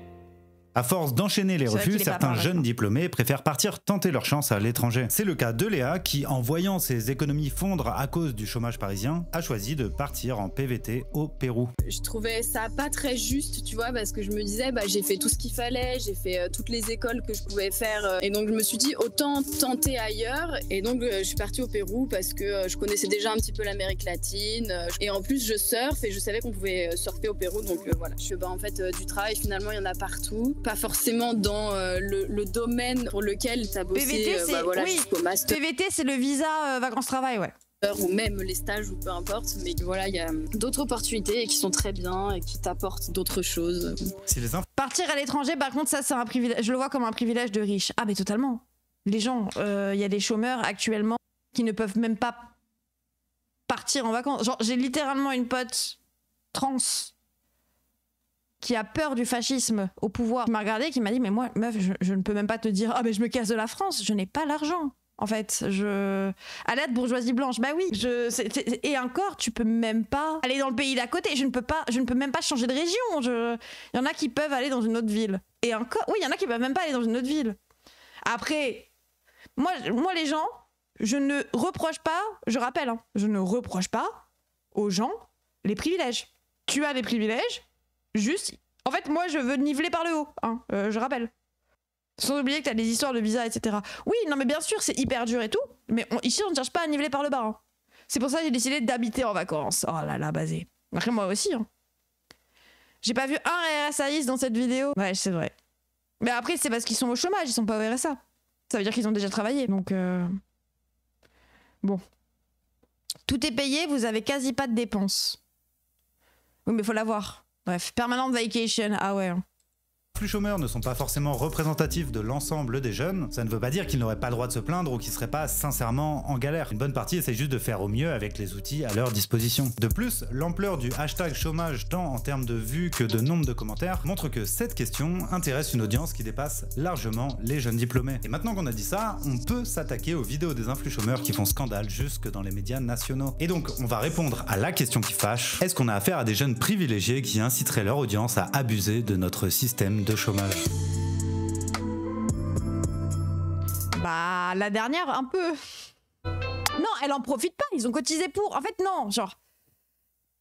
À force d'enchaîner les refus, certains jeunes diplômés préfèrent partir tenter leur chance à l'étranger. C'est le cas de Léa qui, en voyant ses économies fondre à cause du chômage parisien, a choisi de partir en PVT au Pérou. Je trouvais ça pas très juste, tu vois, parce que je me disais, bah, j'ai fait tout ce qu'il fallait, j'ai fait toutes les écoles que je pouvais faire, et donc je me suis dit, autant tenter ailleurs, et donc je suis partie au Pérou parce que je connaissais déjà un petit peu l'Amérique latine, et en plus je surfe, et je savais qu'on pouvait surfer au Pérou, donc voilà. Je suis en fait du travail, finalement il y en a partout. Pas forcément dans le domaine pour lequel tu as bossé PVT, voilà, oui. jusqu'au master. PVT, c'est le visa vacances-travail, ouais. Ou même les stages ou peu importe, mais voilà, il y a d'autres opportunités qui sont très bien et qui t'apportent d'autres choses. Partir à l'étranger, par contre, ça c'est un privilège. Je le vois comme un privilège de riche. Ah mais totalement. Les gens, il y a des chômeurs actuellement qui ne peuvent même pas partir en vacances. Genre, j'ai littéralement une pote trans qui a peur du fascisme au pouvoir, qui m'a regardé, qui m'a dit mais moi meuf je ne peux même pas te dire ah mais je me casse de la France, je n'ai pas l'argent en fait, à l'aide bourgeoisie blanche, bah oui, et encore tu peux même pas aller dans le pays d'à côté, je ne peux même pas changer de région, il y en a qui peuvent aller dans une autre ville, et encore oui il y en a qui peuvent même pas aller dans une autre ville. Après moi les gens, je ne reproche pas, je rappelle hein, je ne reproche pas aux gens les privilèges. Tu as des privilèges. Juste, en fait, moi, je veux niveler par le haut, hein, je rappelle. Sans oublier que t'as des histoires de visa, etc. Oui, non, mais bien sûr, c'est hyper dur et tout, mais ici, on ne cherche pas à niveler par le bas. Hein. C'est pour ça que j'ai décidé d'habiter en vacances. Oh là là, basé. Après, moi aussi. Hein. J'ai pas vu un RSAIs dans cette vidéo. Ouais, c'est vrai. Mais après, c'est parce qu'ils sont au chômage, ils sont pas au RSA. Ça veut dire qu'ils ont déjà travaillé, donc... Bon. Tout est payé, vous avez quasi pas de dépenses. Oui, mais faut l'avoir. Bref, permanent vacation, ah ouais. Plus chômeurs ne sont pas forcément représentatifs de l'ensemble des jeunes, ça ne veut pas dire qu'ils n'auraient pas le droit de se plaindre ou qu'ils seraient pas sincèrement en galère. Une bonne partie essaie juste de faire au mieux avec les outils à leur disposition. De plus, l'ampleur du hashtag chômage tant en termes de vues que de nombre de commentaires montre que cette question intéresse une audience qui dépasse largement les jeunes diplômés. Et maintenant qu'on a dit ça, on peut s'attaquer aux vidéos des influx chômeurs qui font scandale jusque dans les médias nationaux. Et donc, on va répondre à la question qui fâche, est-ce qu'on a affaire à des jeunes privilégiés qui inciteraient leur audience à abuser de notre système de chômage? Bah, la dernière, un peu. Non, elle en profite pas, ils ont cotisé pour. En fait, non, genre,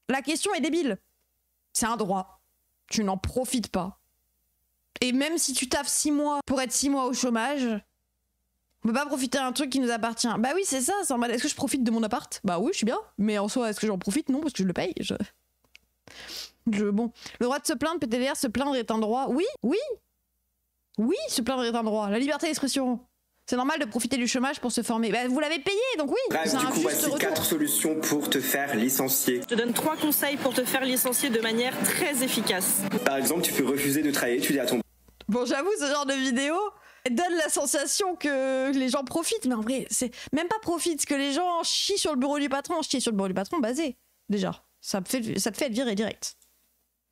la question est débile. C'est un droit. Tu n'en profites pas. Et même si tu taffes 6 mois pour être 6 mois au chômage, On peut pas profiter d'un truc qui nous appartient. Bah oui, c'est ça, c'est en mode, est-ce que je profite de mon appart? Bah oui, je suis bien. Mais en soi, est-ce que j'en profite? Non, parce que je le paye. Bon. Le droit de se plaindre, PTDR, se plaindre est un droit. Oui, se plaindre est un droit. La liberté d'expression. C'est normal de profiter du chômage pour se former. Bah, vous l'avez payé, donc oui. Bref, du coup, voici 4 solutions pour te faire licencier. Je te donne 3 conseils pour te faire licencier de manière très efficace. Par exemple, tu peux refuser de travailler, tu dis à ton... Bon, j'avoue, ce genre de vidéo donne la sensation que les gens profitent, mais en vrai, c'est même pas profite, que les gens chient sur le bureau du patron. Chier sur le bureau du patron, basé, déjà. Ça te fait être viré direct.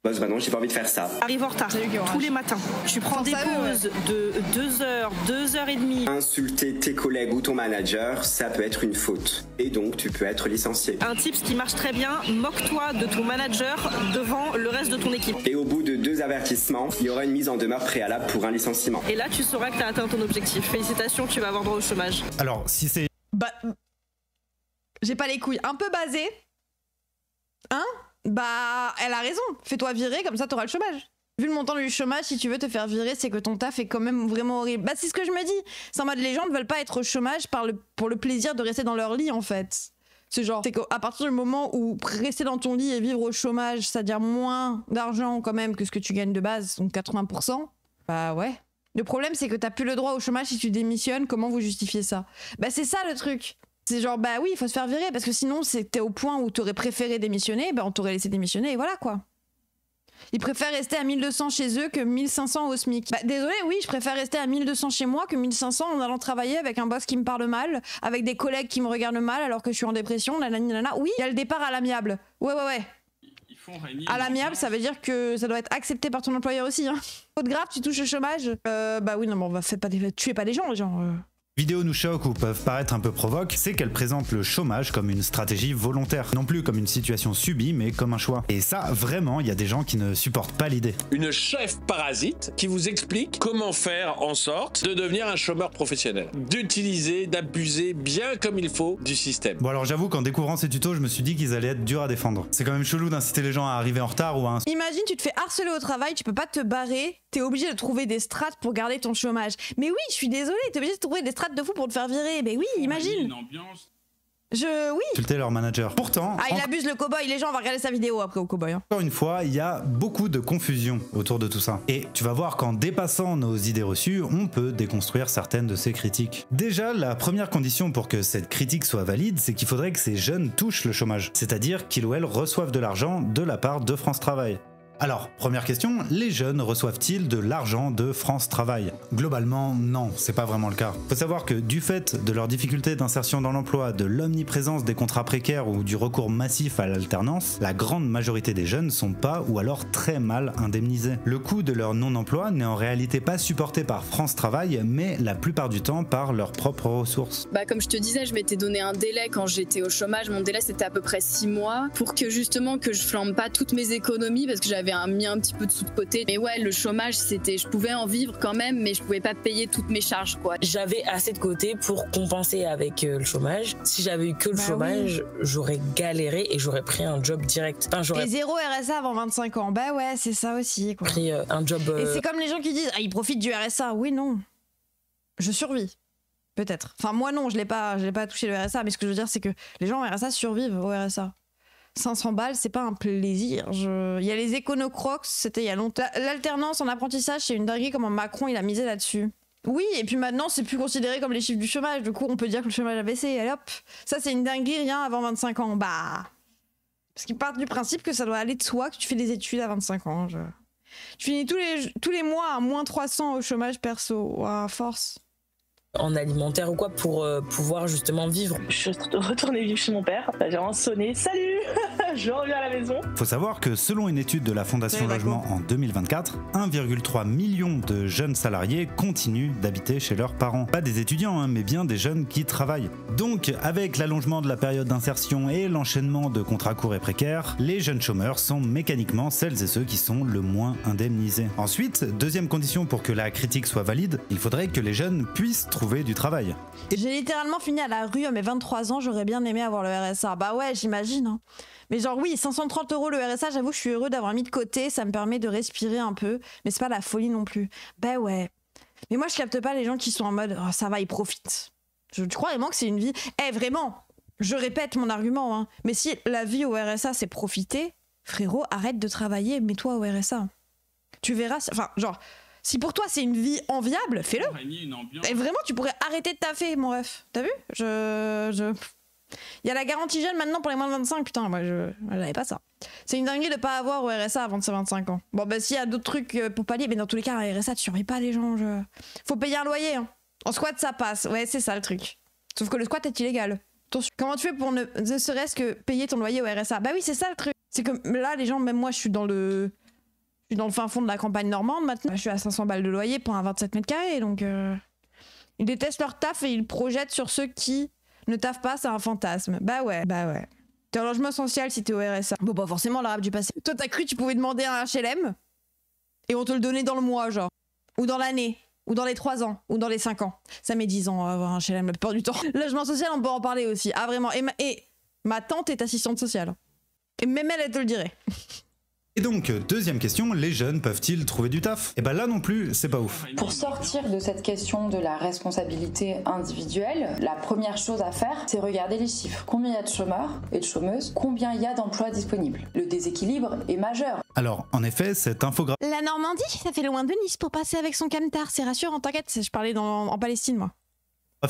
Bah non, j'ai pas envie de faire ça. Arrive en retard tous les matins. Tu prends des pauses de 2 heures, 2 heures et demie. Insulter tes collègues ou ton manager, ça peut être une faute. Et donc, tu peux être licencié. Un tip qui marche très bien, moque-toi de ton manager devant le reste de ton équipe. Et au bout de 2 avertissements, il y aura une mise en demeure préalable pour un licenciement. Et là, tu sauras que tu as atteint ton objectif. Félicitations, tu vas avoir droit au chômage. Alors, si c'est... Bah... J'ai pas les couilles. Un peu basé. Hein? Bah, elle a raison. Fais-toi virer, comme ça t'auras le chômage. Vu le montant du chômage, si tu veux te faire virer, c'est que ton taf est quand même vraiment horrible. Bah, c'est ce que je me dis. C'est en mode, les gens ne veulent pas être au chômage pour le plaisir de rester dans leur lit, en fait. C'est genre, c'est qu'à partir du moment où rester dans ton lit et vivre au chômage, c'est-à-dire moins d'argent quand même que ce que tu gagnes de base, donc 80%, bah ouais. Le problème, c'est que t'as plus le droit au chômage si tu démissionnes. Comment vous justifiez ça? Bah, c'est ça le truc. C'est genre, bah oui, il faut se faire virer, parce que sinon, t'es au point où t'aurais préféré démissionner, bah on t'aurait laissé démissionner, et voilà quoi. Ils préfèrent rester à 1200 chez eux que 1500 au SMIC. Bah désolé, oui, je préfère rester à 1200 chez moi que 1500 en allant travailler avec un boss qui me parle mal, avec des collègues qui me regardent mal alors que je suis en dépression, nanana. Oui, il y a le départ à l'amiable. Ouais. À l'amiable, ça veut dire que ça doit être accepté par ton employeur aussi, hein. Faute grave, tu touches le chômage. Bah oui, non, bon, tuez pas des gens, genre... Vidéos nous choquent ou peuvent paraître un peu provoques, c'est qu'elles présentent le chômage comme une stratégie volontaire, non plus comme une situation subie, mais comme un choix. Et ça, vraiment, il y a des gens qui ne supportent pas l'idée. Une chef parasite qui vous explique comment faire en sorte de devenir un chômeur professionnel, d'utiliser, d'abuser bien comme il faut du système. Bon alors j'avoue qu'en découvrant ces tutos, je me suis dit qu'ils allaient être durs à défendre. C'est quand même chelou d'inciter les gens à arriver en retard ou à... Imagine, tu te fais harceler au travail, tu peux pas te barrer, t'es obligé de trouver des strates pour garder ton chômage. Mais oui, je suis désolée, t'es obligé de trouver des strates de fou pour te faire virer. Mais oui, imagine. Oui. Insulter leur manager. Pourtant... Ah, il abuse le cow-boy, les gens vont regarder sa vidéo après au cow-boy. Hein. Encore une fois, il y a beaucoup de confusion autour de tout ça. Et tu vas voir qu'en dépassant nos idées reçues, on peut déconstruire certaines de ces critiques. Déjà, la première condition pour que cette critique soit valide, c'est qu'il faudrait que ces jeunes touchent le chômage. C'est-à-dire qu'ils ou elles reçoivent de l'argent de la part de France Travail. Alors, première question, les jeunes reçoivent-ils de l'argent de France Travail? Globalement, non, c'est pas vraiment le cas. Faut savoir que du fait de leurs difficultés d'insertion dans l'emploi, de l'omniprésence des contrats précaires ou du recours massif à l'alternance, la grande majorité des jeunes sont pas ou alors très mal indemnisés. Le coût de leur non-emploi n'est en réalité pas supporté par France Travail, mais la plupart du temps par leurs propres ressources. Bah comme je te disais, je m'étais donné un délai quand j'étais au chômage, mon délai c'était à peu près 6 mois, pour que justement que je flambe pas toutes mes économies, parce que j'avais mis un petit peu de sous de côté. Mais ouais, le chômage, c'était, je pouvais en vivre quand même, mais je pouvais pas payer toutes mes charges, quoi. J'avais assez de côté pour compenser avec le chômage. Si j'avais eu que le chômage, j'aurais galéré et j'aurais pris un job direct. Enfin, et 0 RSA avant 25 ans. Bah ouais, c'est ça aussi, quoi. Pris un job. Et c'est comme les gens qui disent, ah, ils profitent du RSA. Oui, non. Je survis. Peut-être. Enfin, moi, non, je l'ai pas touché le RSA, mais ce que je veux dire, c'est que les gens au RSA survivent au RSA. 500 balles, c'est pas un plaisir. Il y a les éconocrocs, c'était il y a longtemps. L'alternance en apprentissage, c'est une dinguerie comment Macron il a misé là-dessus. Oui, et puis maintenant, c'est plus considéré comme les chiffres du chômage. Du coup, on peut dire que le chômage a baissé. Allez hop, ça c'est une dinguerie, rien avant 25 ans. Bah, parce qu'ils partent du principe que ça doit aller de soi que tu fais des études à 25 ans. Tu finis tous les mois à moins 300 au chômage perso, à force. En alimentaire ou quoi pour pouvoir justement vivre. Je suis retournée vivre chez mon père, j'ai vraiment sonné, salut, je reviens à la maison. Faut savoir que selon une étude de la Fondation Logement en 2024, 1,3 million de jeunes salariés continuent d'habiter chez leurs parents. Pas des étudiants, hein, mais bien des jeunes qui travaillent. Donc, avec l'allongement de la période d'insertion et l'enchaînement de contrats courts et précaires, les jeunes chômeurs sont mécaniquement celles et ceux qui sont le moins indemnisés. Ensuite, deuxième condition pour que la critique soit valide, il faudrait que les jeunes puissent trouver du travail. J'ai littéralement fini à la rue à mes 23 ans, j'aurais bien aimé avoir le RSA. Bah ouais, j'imagine. Hein. Mais genre oui, 530 € le RSA, j'avoue, je suis heureux d'avoir mis de côté, ça me permet de respirer un peu, mais c'est pas la folie non plus. Bah ouais. Mais moi, je capte pas les gens qui sont en mode oh, ça va, ils profitent. Je crois vraiment que c'est une vie. Vraiment, je répète mon argument, hein. Mais si la vie au RSA, c'est profiter, frérot, arrête de travailler, mets-toi au RSA. Tu verras. Enfin, genre, si pour toi c'est une vie enviable, fais-le. Et vraiment, tu pourrais arrêter de taffer, mon ref. T'as vu? Il y a la garantie jeune maintenant pour les moins de 25. Putain, moi, j'avais pas ça. C'est une dinguerie de pas avoir au RSA avant ses 25 ans. Bon, bah, s'il y a d'autres trucs pour pallier, mais dans tous les cas, un RSA, tu surveilles pas les gens. Faut payer un loyer, hein. En squat, ça passe. Ouais, c'est ça le truc. Sauf que le squat est illégal. Attention. Comment tu fais pour ne serait-ce que payer ton loyer au RSA? Bah oui, c'est ça le truc. C'est que là, les gens, même moi, je suis dans le fin fond de la campagne normande maintenant. Je suis à 500 balles de loyer pour un 27 mètres carrés. Donc, ils détestent leur taf et ils projettent sur ceux qui ne taffent pas, c'est un fantasme. Bah ouais. T'es en logement social si t'es au RSA. Bon, bah forcément, l'arabe du passé. Toi, t'as cru que tu pouvais demander un HLM et on te le donnait dans le mois, genre. Ou dans l'année. Ou dans les 3 ans, ou dans les 5 ans. Ça met 10 ans à avoir un HLM la plupart du temps. Logement social, on peut en parler aussi. Ah vraiment, et ma tante est assistante sociale. Et même elle te le dirait. Et donc, deuxième question, les jeunes peuvent-ils trouver du taf? Et ben là non plus, c'est pas ouf. Pour sortir de cette question de la responsabilité individuelle, la première chose à faire, c'est regarder les chiffres. Combien il y a de chômeurs et de chômeuses? Combien il y a d'emplois disponibles? Le déséquilibre est majeur. Alors, en effet, cette infographie... La Normandie, ça fait loin de Nice pour passer avec son camtar, c'est rassurant, t'inquiète, je parlais en Palestine, moi.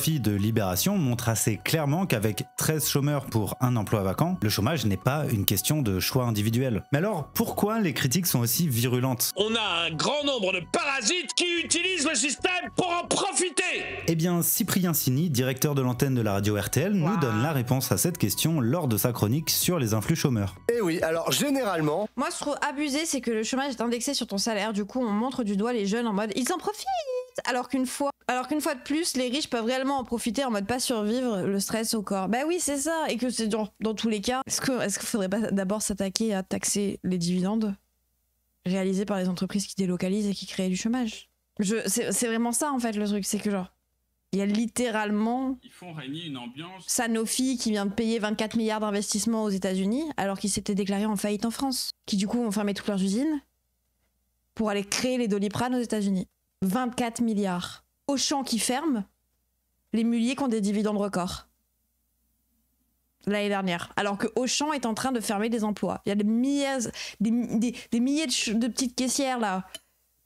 De Libération montre assez clairement qu'avec 13 chômeurs pour un emploi vacant, le chômage n'est pas une question de choix individuel. Mais alors, pourquoi les critiques sont aussi virulentes? On a un grand nombre de parasites qui utilisent le système pour en profiter. Eh bien, Cyprien Sini, directeur de l'antenne de la radio RTL, nous donne la réponse à cette question lors de sa chronique sur les influx chômeurs. Eh oui, alors généralement... Moi, je trouve abusé, c'est que le chômage est indexé sur ton salaire, du coup, on montre du doigt les jeunes en mode « ils en profitent !» Alors qu'une fois de plus, les riches peuvent réellement en profiter en mode pas survivre le stress au corps. Bah oui, c'est ça. Et que c'est dans tous les cas. Est-ce qu'il faudrait pas d'abord s'attaquer à taxer les dividendes réalisés par les entreprises qui délocalisent et qui créent du chômage? C'est vraiment ça en fait le truc. C'est que genre, il y a littéralement ils font régner une ambiance. Sanofi qui vient de payer 24 milliards d'investissements aux États-Unis alors qu'ils s'étaient déclarés en faillite en France. Qui du coup ont fermé toutes leurs usines pour aller créer les Doliprane aux États-Unis. 24 milliards. Auchan qui ferme, les Mulliers qui ont des dividendes records. L'année dernière. Alors que Auchan est en train de fermer des emplois. Il y a des milliers de petites caissières là,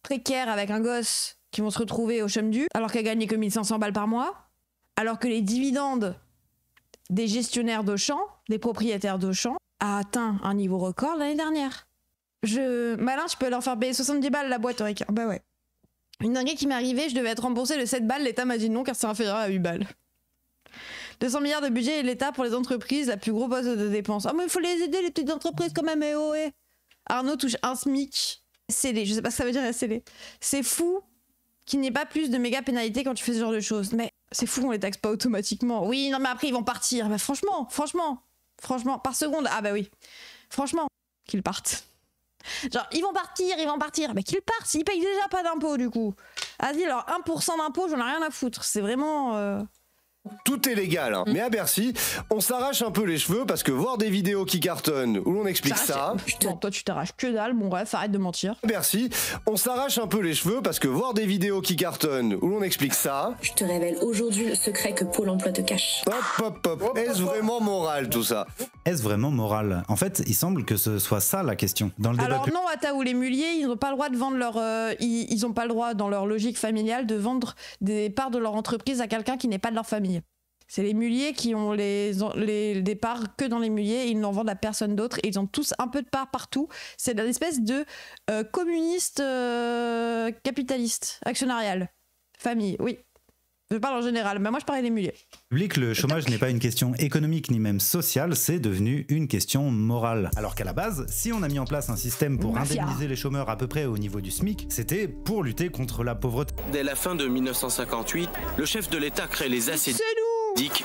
précaires avec un gosse qui vont se retrouver au chômage du, alors qu'elles gagnent que 1500 balles par mois. Alors que les dividendes des gestionnaires d'Auchan, des propriétaires d'Auchan, a atteint un niveau record l'année dernière. Malin, tu peux leur faire payer 70 balles la boîte au Ricard. Bah ouais. Une dinguerie qui m'est arrivée, je devais être remboursée de 7 balles, l'État m'a dit non car c'est inférieur à 8 balles. 200 milliards de budget de l'État pour les entreprises, la plus grosse poste de dépenses. Ah mais il faut les aider les petites entreprises quand même, ouais. Arnaud touche un SMIC. SCD, je sais pas ce que ça veut dire SCD. C'est fou qu'il n'y ait pas plus de méga pénalités quand tu fais ce genre de choses. Mais c'est fou qu'on les taxe pas automatiquement. Oui, non mais après ils vont partir. Bah franchement, par seconde. Ah bah oui. Franchement, qu'ils partent. Genre, ils vont partir, mais qu'ils partent, ils payent déjà pas d'impôts du coup. Vas-y, alors 1% d'impôts, j'en ai rien à foutre, c'est vraiment... Tout est légal, hein. Mais à Bercy, on s'arrache un peu les cheveux parce que voir des vidéos qui cartonnent où l'on explique ça... Putain, toi tu t'arraches que dalle, bon bref, arrête de mentir. À Bercy, on s'arrache un peu les cheveux parce que voir des vidéos qui cartonnent où l'on explique ça... Je te révèle aujourd'hui le secret que Pôle emploi te cache. Hop. Est-ce vraiment moral tout ça? Est-ce vraiment moral? En fait, il semble que ce soit ça la question. Dans le débat alors non, Ataou, les Mulliers, ils n'ont pas le droit de vendre leur... ils n'ont pas le droit, dans leur logique familiale, de vendre des parts de leur entreprise à quelqu'un qui n'est pas de leur famille. C'est les Mulliers qui ont des parts que dans les Mulliers et ils n'en vendent à personne d'autre et ils ont tous un peu de parts partout. C'est une espèce de communiste capitaliste, actionnarial. Famille, oui. Je parle en général, mais moi je parlais des Mulliers. Public, le chômage n'est pas une question économique ni même sociale, c'est devenu une question morale. Alors qu'à la base, si on a mis en place un système pour indemniser les chômeurs à peu près au niveau du SMIC, c'était pour lutter contre la pauvreté. Dès la fin de 1958, le chef de l'État crée les ACDIC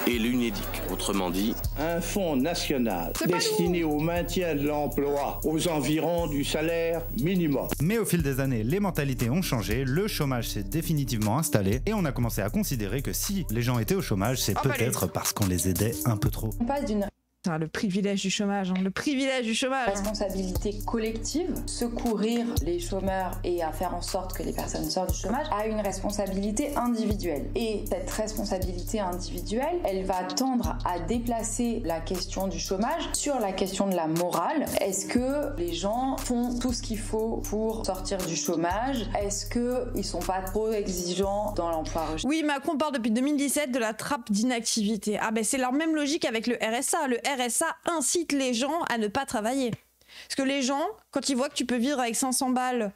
et l'UNEDIC, autrement dit... Un fonds national destiné au maintien de l'emploi aux environs du salaire minimum. Mais au fil des années, les mentalités ont changé, le chômage s'est définitivement installé et on a commencé à considérer que si les gens étaient au chômage, c'est peut-être parce qu'on les aidait un peu trop. On passe d'une Putain, le privilège du chômage, hein, le privilège du chômage. Responsabilité collective, secourir les chômeurs et à faire en sorte que les personnes sortent du chômage, a une responsabilité individuelle. Et cette responsabilité individuelle, elle va tendre à déplacer la question du chômage sur la question de la morale. Est-ce que les gens font tout ce qu'il faut pour sortir du chômage? Est-ce qu'ils sont pas trop exigeants dans l'emploi recherché? Oui, Macron parle depuis 2017 de la trappe d'inactivité. Ah ben c'est la même logique avec le RSA. Le RSA incite les gens à ne pas travailler. Parce que les gens, quand ils voient que tu peux vivre avec 500 balles,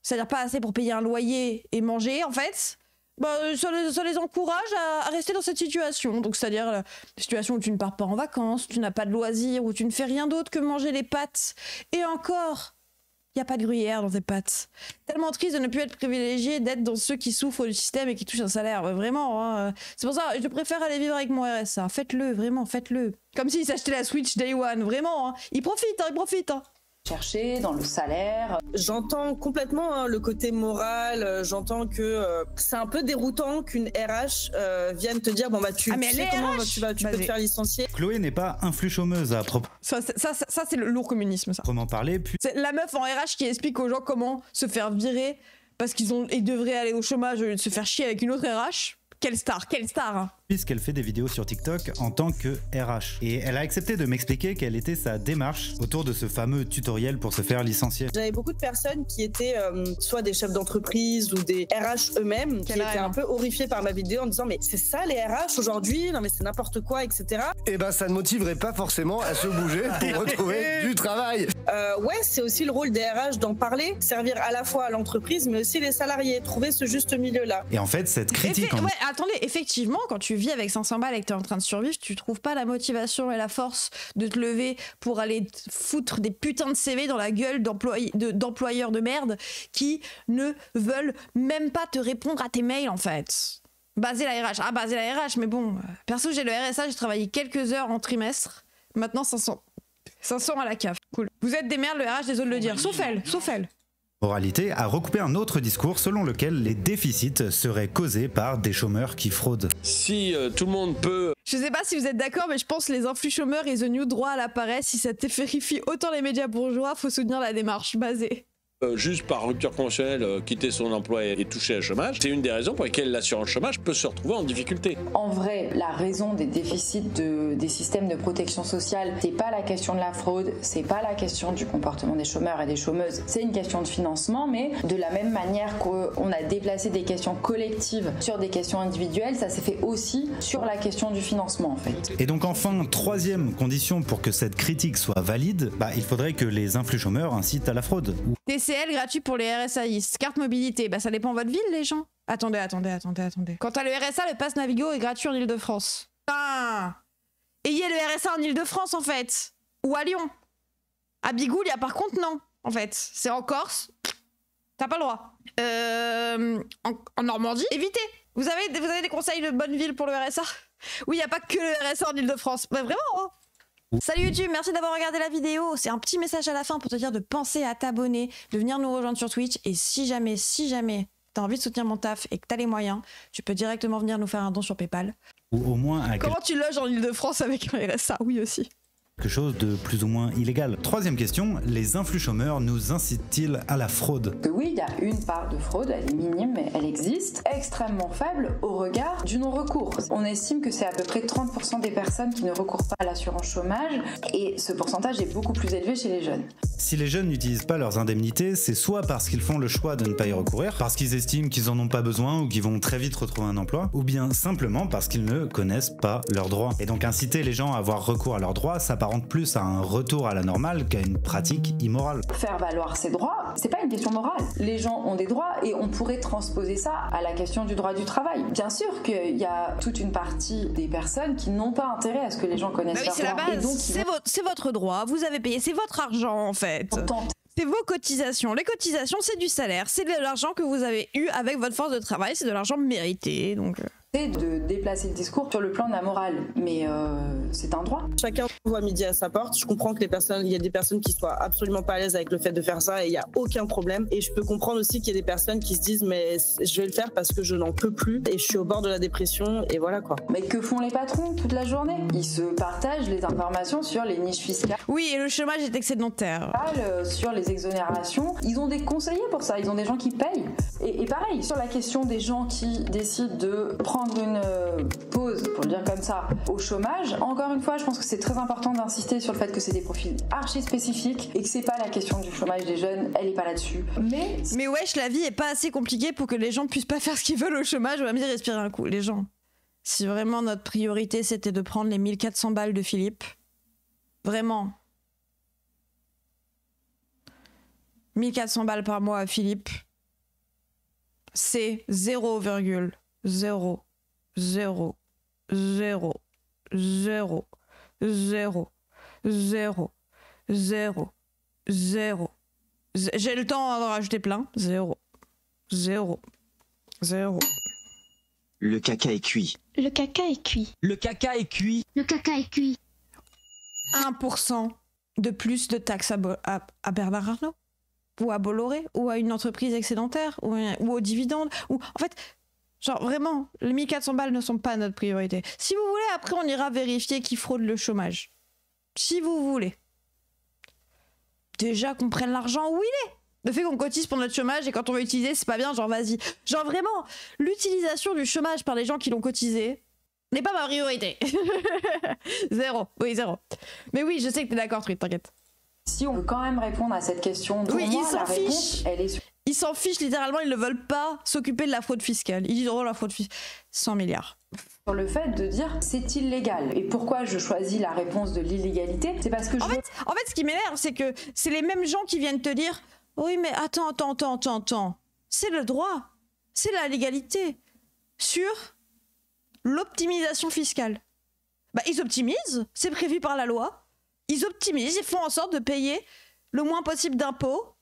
c'est-à-dire pas assez pour payer un loyer et manger, en fait, bah, ça les encourage à rester dans cette situation. Donc c'est-à-dire la situation où tu ne pars pas en vacances, tu n'as pas de loisirs, où tu ne fais rien d'autre que manger les pâtes. Et encore, il n'y a pas de gruyère dans tes pâtes. Tellement triste de ne plus être privilégié, d'être dans ceux qui souffrent du système et qui touchent un salaire. Vraiment, hein. C'est pour ça je préfère aller vivre avec mon RSA. Faites-le, vraiment, faites-le. Comme s'ils s'achetaient la Switch Day One, vraiment. Hein. Ils profitent. Hein. Chercher dans le salaire. J'entends complètement le côté moral, j'entends que c'est un peu déroutant qu'une RH vienne te dire bon bah tu sais comment tu peux te faire licencier. Chloé n'est pas influx chômeuse à propos. Ça c'est le lourd communisme ça. Comment parler puis... C'est la meuf en RH qui explique aux gens comment se faire virer parce qu'ils devraient aller au chômage au lieu de se faire chier avec une autre RH. Quelle star hein. Puisqu'elle fait des vidéos sur TikTok en tant que RH. Et elle a accepté de m'expliquer quelle était sa démarche autour de ce fameux tutoriel pour se faire licencier. J'avais beaucoup de personnes qui étaient soit des chefs d'entreprise ou des RH eux-mêmes qui étaient un peu horrifiés par ma vidéo en disant mais c'est ça les RH aujourd'hui? Non mais c'est n'importe quoi, etc. Et ben ça ne motiverait pas forcément à se bouger pour retrouver du travail. Ouais, c'est aussi le rôle des RH d'en parler, servir à la fois à l'entreprise mais aussi les salariés, trouver ce juste milieu-là. Et en fait cette critique... Attendez, effectivement, quand tu vis avec 500 balles et que tu es en train de survivre, tu trouves pas la motivation et la force de te lever pour aller foutre des putains de CV dans la gueule d'employeurs de merde qui ne veulent même pas te répondre à tes mails en fait. Baser la RH, mais bon, perso j'ai le RSA, j'ai travaillé quelques heures en trimestre, maintenant 500 à la CAF, cool. Vous êtes des merdes, le RH, désolé de le dire, sauf elle. Moralité a recoupé un autre discours selon lequel les déficits seraient causés par des chômeurs qui fraudent. Si tout le monde peut... Je sais pas si vous êtes d'accord, mais je pense que les influx chômeurs et The New droit à la paresse, si ça terrifie autant les médias bourgeois, faut soutenir la démarche basée. Juste par rupture conventionnelle, quitter son emploi et toucher le chômage, c'est une des raisons pour lesquelles l'assurance chômage peut se retrouver en difficulté. En vrai, la raison des déficits des systèmes de protection sociale, c'est pas la question de la fraude, c'est pas la question du comportement des chômeurs et des chômeuses, c'est une question de financement, mais de la même manière qu'on a déplacé des questions collectives sur des questions individuelles, ça s'est fait aussi sur la question du financement en fait. Et donc enfin, troisième condition pour que cette critique soit valide, il faudrait que les influx chômeurs incitent à la fraude. TCL gratuit pour les RSAistes. Carte mobilité, ça dépend de votre ville, les gens. Attendez. Quand t'as le RSA, le pass Navigo est gratuit en Ile-de-France. Ayez le RSA en Ile-de-France, en fait. Ou à Lyon. À Bigoulia, par contre, non. En fait, c'est en Corse. T'as pas le droit. En Normandie, évitez. Vous avez des conseils de bonne ville pour le RSA? Oui, y a pas que le RSA en Ile-de-France. Vraiment, hein. Salut YouTube, merci d'avoir regardé la vidéo. C'est un petit message à la fin pour te dire de penser à t'abonner, de venir nous rejoindre sur Twitch. Et si jamais t'as envie de soutenir mon taf et que t'as les moyens, tu peux directement venir nous faire un don sur PayPal. Ou au moins... Comment tu loges en Ile-de-France avec un RSA? Oui aussi. Quelque chose de plus ou moins illégal. Troisième question, les influx chômeurs nous incitent-ils à la fraude? Oui, il y a une part de fraude, elle est minime, mais elle existe, extrêmement faible au regard du non-recours. On estime que c'est à peu près 30% des personnes qui ne recourent pas à l'assurance chômage, et ce pourcentage est beaucoup plus élevé chez les jeunes. Si les jeunes n'utilisent pas leurs indemnités, c'est soit parce qu'ils font le choix de ne pas y recourir, parce qu'ils estiment qu'ils en ont pas besoin ou qu'ils vont très vite retrouver un emploi, ou bien simplement parce qu'ils ne connaissent pas leurs droits. Et donc inciter les gens à avoir recours à leurs droits, ça s'apparente plus à un retour à la normale qu'à une pratique immorale. Faire valoir ses droits, c'est pas une question morale. Les gens ont des droits et on pourrait transposer ça à la question du droit du travail. Bien sûr qu'il y a toute une partie des personnes qui n'ont pas intérêt à ce que les gens connaissent leurs droits. C'est la base, c'est votre droit, vous avez payé, c'est votre argent en fait. C'est vos cotisations. Les cotisations, c'est du salaire, c'est de l'argent que vous avez eu avec votre force de travail, c'est de l'argent mérité. Donc... de déplacer le discours sur le plan de la morale, mais c'est un droit. Chacun voit midi à sa porte. Je comprends que il y a des personnes qui soient absolument pas à l'aise avec le fait de faire ça et il n'y a aucun problème. Et je peux comprendre aussi qu'il y a des personnes qui se disent mais je vais le faire parce que je n'en peux plus et je suis au bord de la dépression et voilà quoi. Mais que font les patrons toute la journée? Ils se partagent les informations sur les niches fiscales. Oui, et le chômage est excédentaire. Sur les exonérations, ils ont des conseillers pour ça, ils ont des gens qui payent. Et pareil, sur la question des gens qui décident de prendre une pause, pour le dire comme ça, au chômage, encore une fois, je pense que c'est très important d'insister sur le fait que c'est des profils archi spécifiques et que c'est pas la question du chômage des jeunes, elle est pas là-dessus. Mais wesh, la vie est pas assez compliquée pour que les gens puissent pas faire ce qu'ils veulent au chômage. On va me dire, respirer un coup, les gens. Si vraiment notre priorité c'était de prendre les 1400 balles de Philippe, vraiment, 1400 balles par mois à Philippe, c'est 0,0000000. J'ai le temps d'en rajouter plein. 0. Le caca est cuit. Le caca est cuit. Le caca est cuit. Le caca est cuit. 1% de plus de taxes à Bernard Arnault, ou à Bolloré, ou à une entreprise excédentaire, ou aux dividendes, ou en fait, genre vraiment, les 1400 balles ne sont pas notre priorité. Si vous voulez, après on ira vérifier qui fraude le chômage. Si vous voulez. Déjà qu'on prenne l'argent où il est. Le fait qu'on cotise pour notre chômage et quand on va utiliser, c'est pas bien, genre vas-y. Genre vraiment, l'utilisation du chômage par les gens qui l'ont cotisé n'est pas ma priorité. 0. Oui, 0. Mais oui, je sais que t'es d'accord, Truite, t'inquiète. Si on veut quand même répondre à cette question, oui, moi, la réponse, elle est... Ils s'en fichent littéralement, ils ne veulent pas s'occuper de la fraude fiscale. Ils disent oh la fraude fiscale, 100 milliards. Sur le fait de dire c'est illégal. Et pourquoi je choisis la réponse de l'illégalité? C'est parce que en fait, ce qui m'énerve, c'est que c'est les mêmes gens qui viennent te dire oui mais attends. C'est le droit, c'est la légalité sur l'optimisation fiscale. Bah ils optimisent, c'est prévu par la loi. Ils optimisent, ils font en sorte de payer le moins possible d'impôts.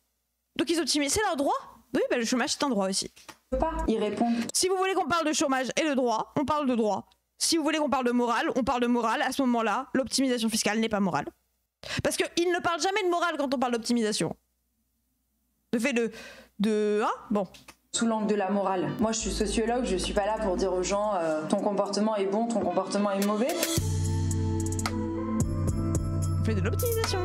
Donc ils optimisent, c'est leur droit. Oui, bah le chômage c'est un droit aussi. Je peux pas y répondre. Si vous voulez qu'on parle de chômage et de droit, on parle de droit. Si vous voulez qu'on parle de morale, on parle de morale. À ce moment-là, l'optimisation fiscale n'est pas morale. Parce qu'ils ne parlent jamais de morale quand on parle d'optimisation. Le fait de hein, bon. Sous l'angle de la morale. Moi je suis sociologue, je suis pas là pour dire aux gens ton comportement est bon, ton comportement est mauvais. On fait de l'optimisation.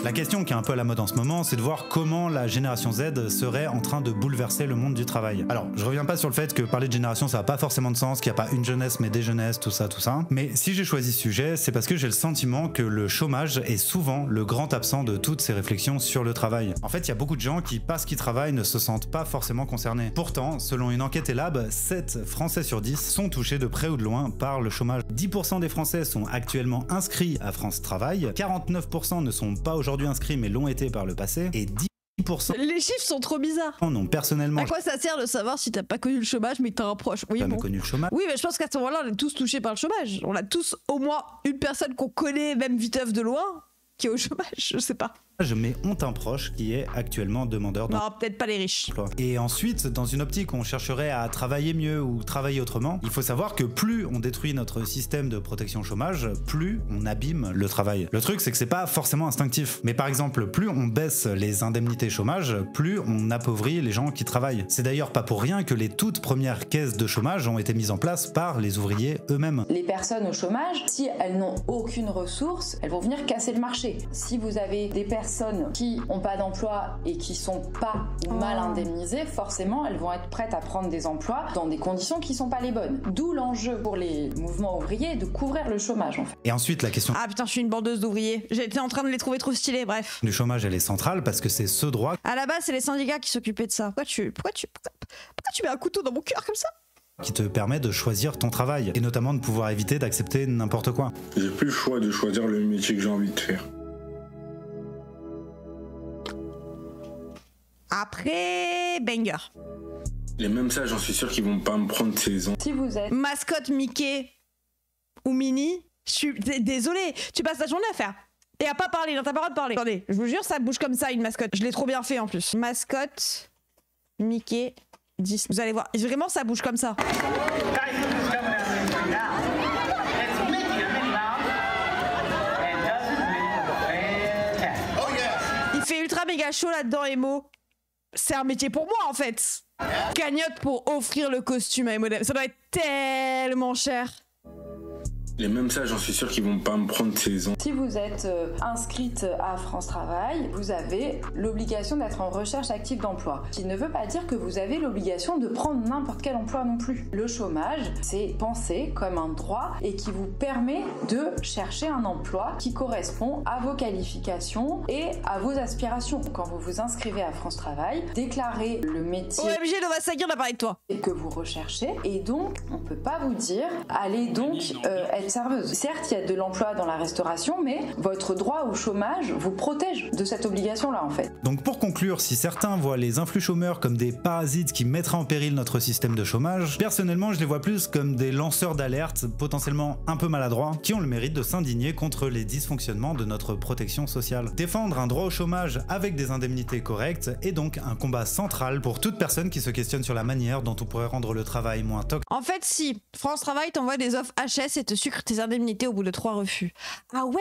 La question qui est un peu à la mode en ce moment, c'est de voir comment la génération Z serait en train de bouleverser le monde du travail. Alors, je reviens pas sur le fait que parler de génération, ça n'a pas forcément de sens, qu'il n'y a pas une jeunesse mais des jeunesses, tout ça. Mais si j'ai choisi ce sujet, c'est parce que j'ai le sentiment que le chômage est souvent le grand absent de toutes ces réflexions sur le travail. En fait, il y a beaucoup de gens qui, parce qu'ils travaillent, ne se sentent pas forcément concernés. Pourtant, selon une enquête Elab, 7 Français sur 10 sont touchés de près ou de loin par le chômage. 10% des Français sont actuellement inscrits à France Travail, 49% ne sont pas aujourd'hui inscrits mais l'ont été par le passé, et 10%... Les chiffres sont trop bizarres. Non, personnellement... À quoi ça sert de savoir si t'as pas connu le chômage mais t'as un proche? Oui, bon. Connu le chômage. Oui, mais je pense qu'à ce moment-là, on est tous touchés par le chômage. On a tous au moins une personne qu'on connaît, même viteuf de loin, qui est au chômage, je sais pas. Mais ont un proche qui est actuellement demandeur d'emploi. Non, peut-être pas les riches. Et ensuite, dans une optique où on chercherait à travailler mieux ou travailler autrement, il faut savoir que plus on détruit notre système de protection chômage, plus on abîme le travail. Le truc, c'est que c'est pas forcément instinctif. Mais par exemple, plus on baisse les indemnités chômage, plus on appauvrit les gens qui travaillent. C'est d'ailleurs pas pour rien que les toutes premières caisses de chômage ont été mises en place par les ouvriers eux-mêmes. Les personnes au chômage, si elles n'ont aucune ressource, elles vont venir casser le marché. Si vous avez des personnes qui n'ont pas d'emploi et qui sont pas mal indemnisées, forcément elles vont être prêtes à prendre des emplois dans des conditions qui sont pas les bonnes. D'où l'enjeu pour les mouvements ouvriers de couvrir le chômage en fait. Et ensuite la question... Ah putain, je suis une bandeuse d'ouvriers. J'étais en train de les trouver trop stylés, bref. Du chômage, elle est centrale parce que c'est ce droit... À la base, c'est les syndicats qui s'occupaient de ça. Pourquoi tu mets un couteau dans mon cœur comme ça? Qui te permet de choisir ton travail et notamment de pouvoir éviter d'accepter n'importe quoi. J'ai plus le choix de choisir le métier que j'ai envie de faire. Après, banger. Et même ça, j'en suis sûr qu'ils vont pas me prendre ces ans. Si vous êtes mascotte Mickey ou Minnie, je suis désolée, tu passes ta journée à faire. Et à pas parler, non, t'as pas le droit de parler. Attendez, je vous jure, ça bouge comme ça une mascotte. Je l'ai trop bien fait en plus. Mascotte Mickey 10. Vous allez voir, vraiment ça bouge comme ça. méga chaud là-dedans, Emo. C'est un métier pour moi, en fait. Cagnotte pour offrir le costume à Emo. Ça doit être tellement cher. Et même ça, j'en suis sûr qu'ils vont pas me prendre saison. Si vous êtes inscrite à France Travail, vous avez l'obligation d'être en recherche active d'emploi. Ce qui ne veut pas dire que vous avez l'obligation de prendre n'importe quel emploi non plus. Le chômage, c'est pensé comme un droit et qui vous permet de chercher un emploi qui correspond à vos qualifications et à vos aspirations. Quand vous vous inscrivez à France Travail, déclarez le métier OMG, Nova Sagir, on a parlé de toi. Que vous recherchez et donc on peut pas vous dire allez donc être serveuse. Certes, il y a de l'emploi dans la restauration, mais votre droit au chômage vous protège de cette obligation-là, en fait. Donc pour conclure, si certains voient les influx chômeurs comme des parasites qui mettraient en péril notre système de chômage, personnellement, je les vois plus comme des lanceurs d'alerte, potentiellement un peu maladroits, qui ont le mérite de s'indigner contre les dysfonctionnements de notre protection sociale. Défendre un droit au chômage avec des indemnités correctes est donc un combat central pour toute personne qui se questionne sur la manière dont on pourrait rendre le travail moins toxique. En fait, si France Travail t'envoie des offres HS et te sucre tes indemnités au bout de 3 refus. Ah ouais?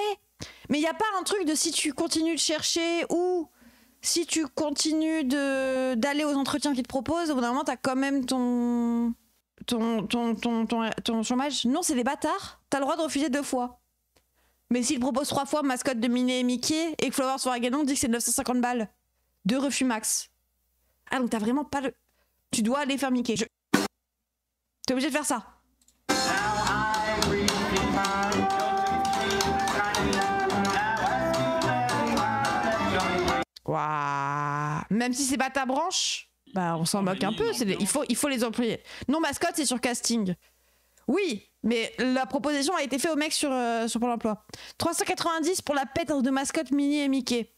Mais y a pas un truc de si tu continues de chercher ou si tu continues d'aller aux entretiens qu'ils te proposent, au bout d'un moment t'as quand même ton chômage? Non, c'est des bâtards. T'as le droit de refuser 2 fois. Mais s'ils proposent 3 fois mascotte de Minnie et Mickey et que Flowers Swaganon dit que c'est 950 balles. 2 refus max. Ah donc t'as vraiment pas le... Tu dois aller faire Mickey. T'es obligé de faire ça. Waouh. Même si c'est pas ta branche, bah on s'en moque un peu. Il faut les employer. Non, mascotte, c'est sur casting. Oui, mais la proposition a été faite au mec sur Pôle emploi. 390 pour la pète de mascotte Minnie et Mickey.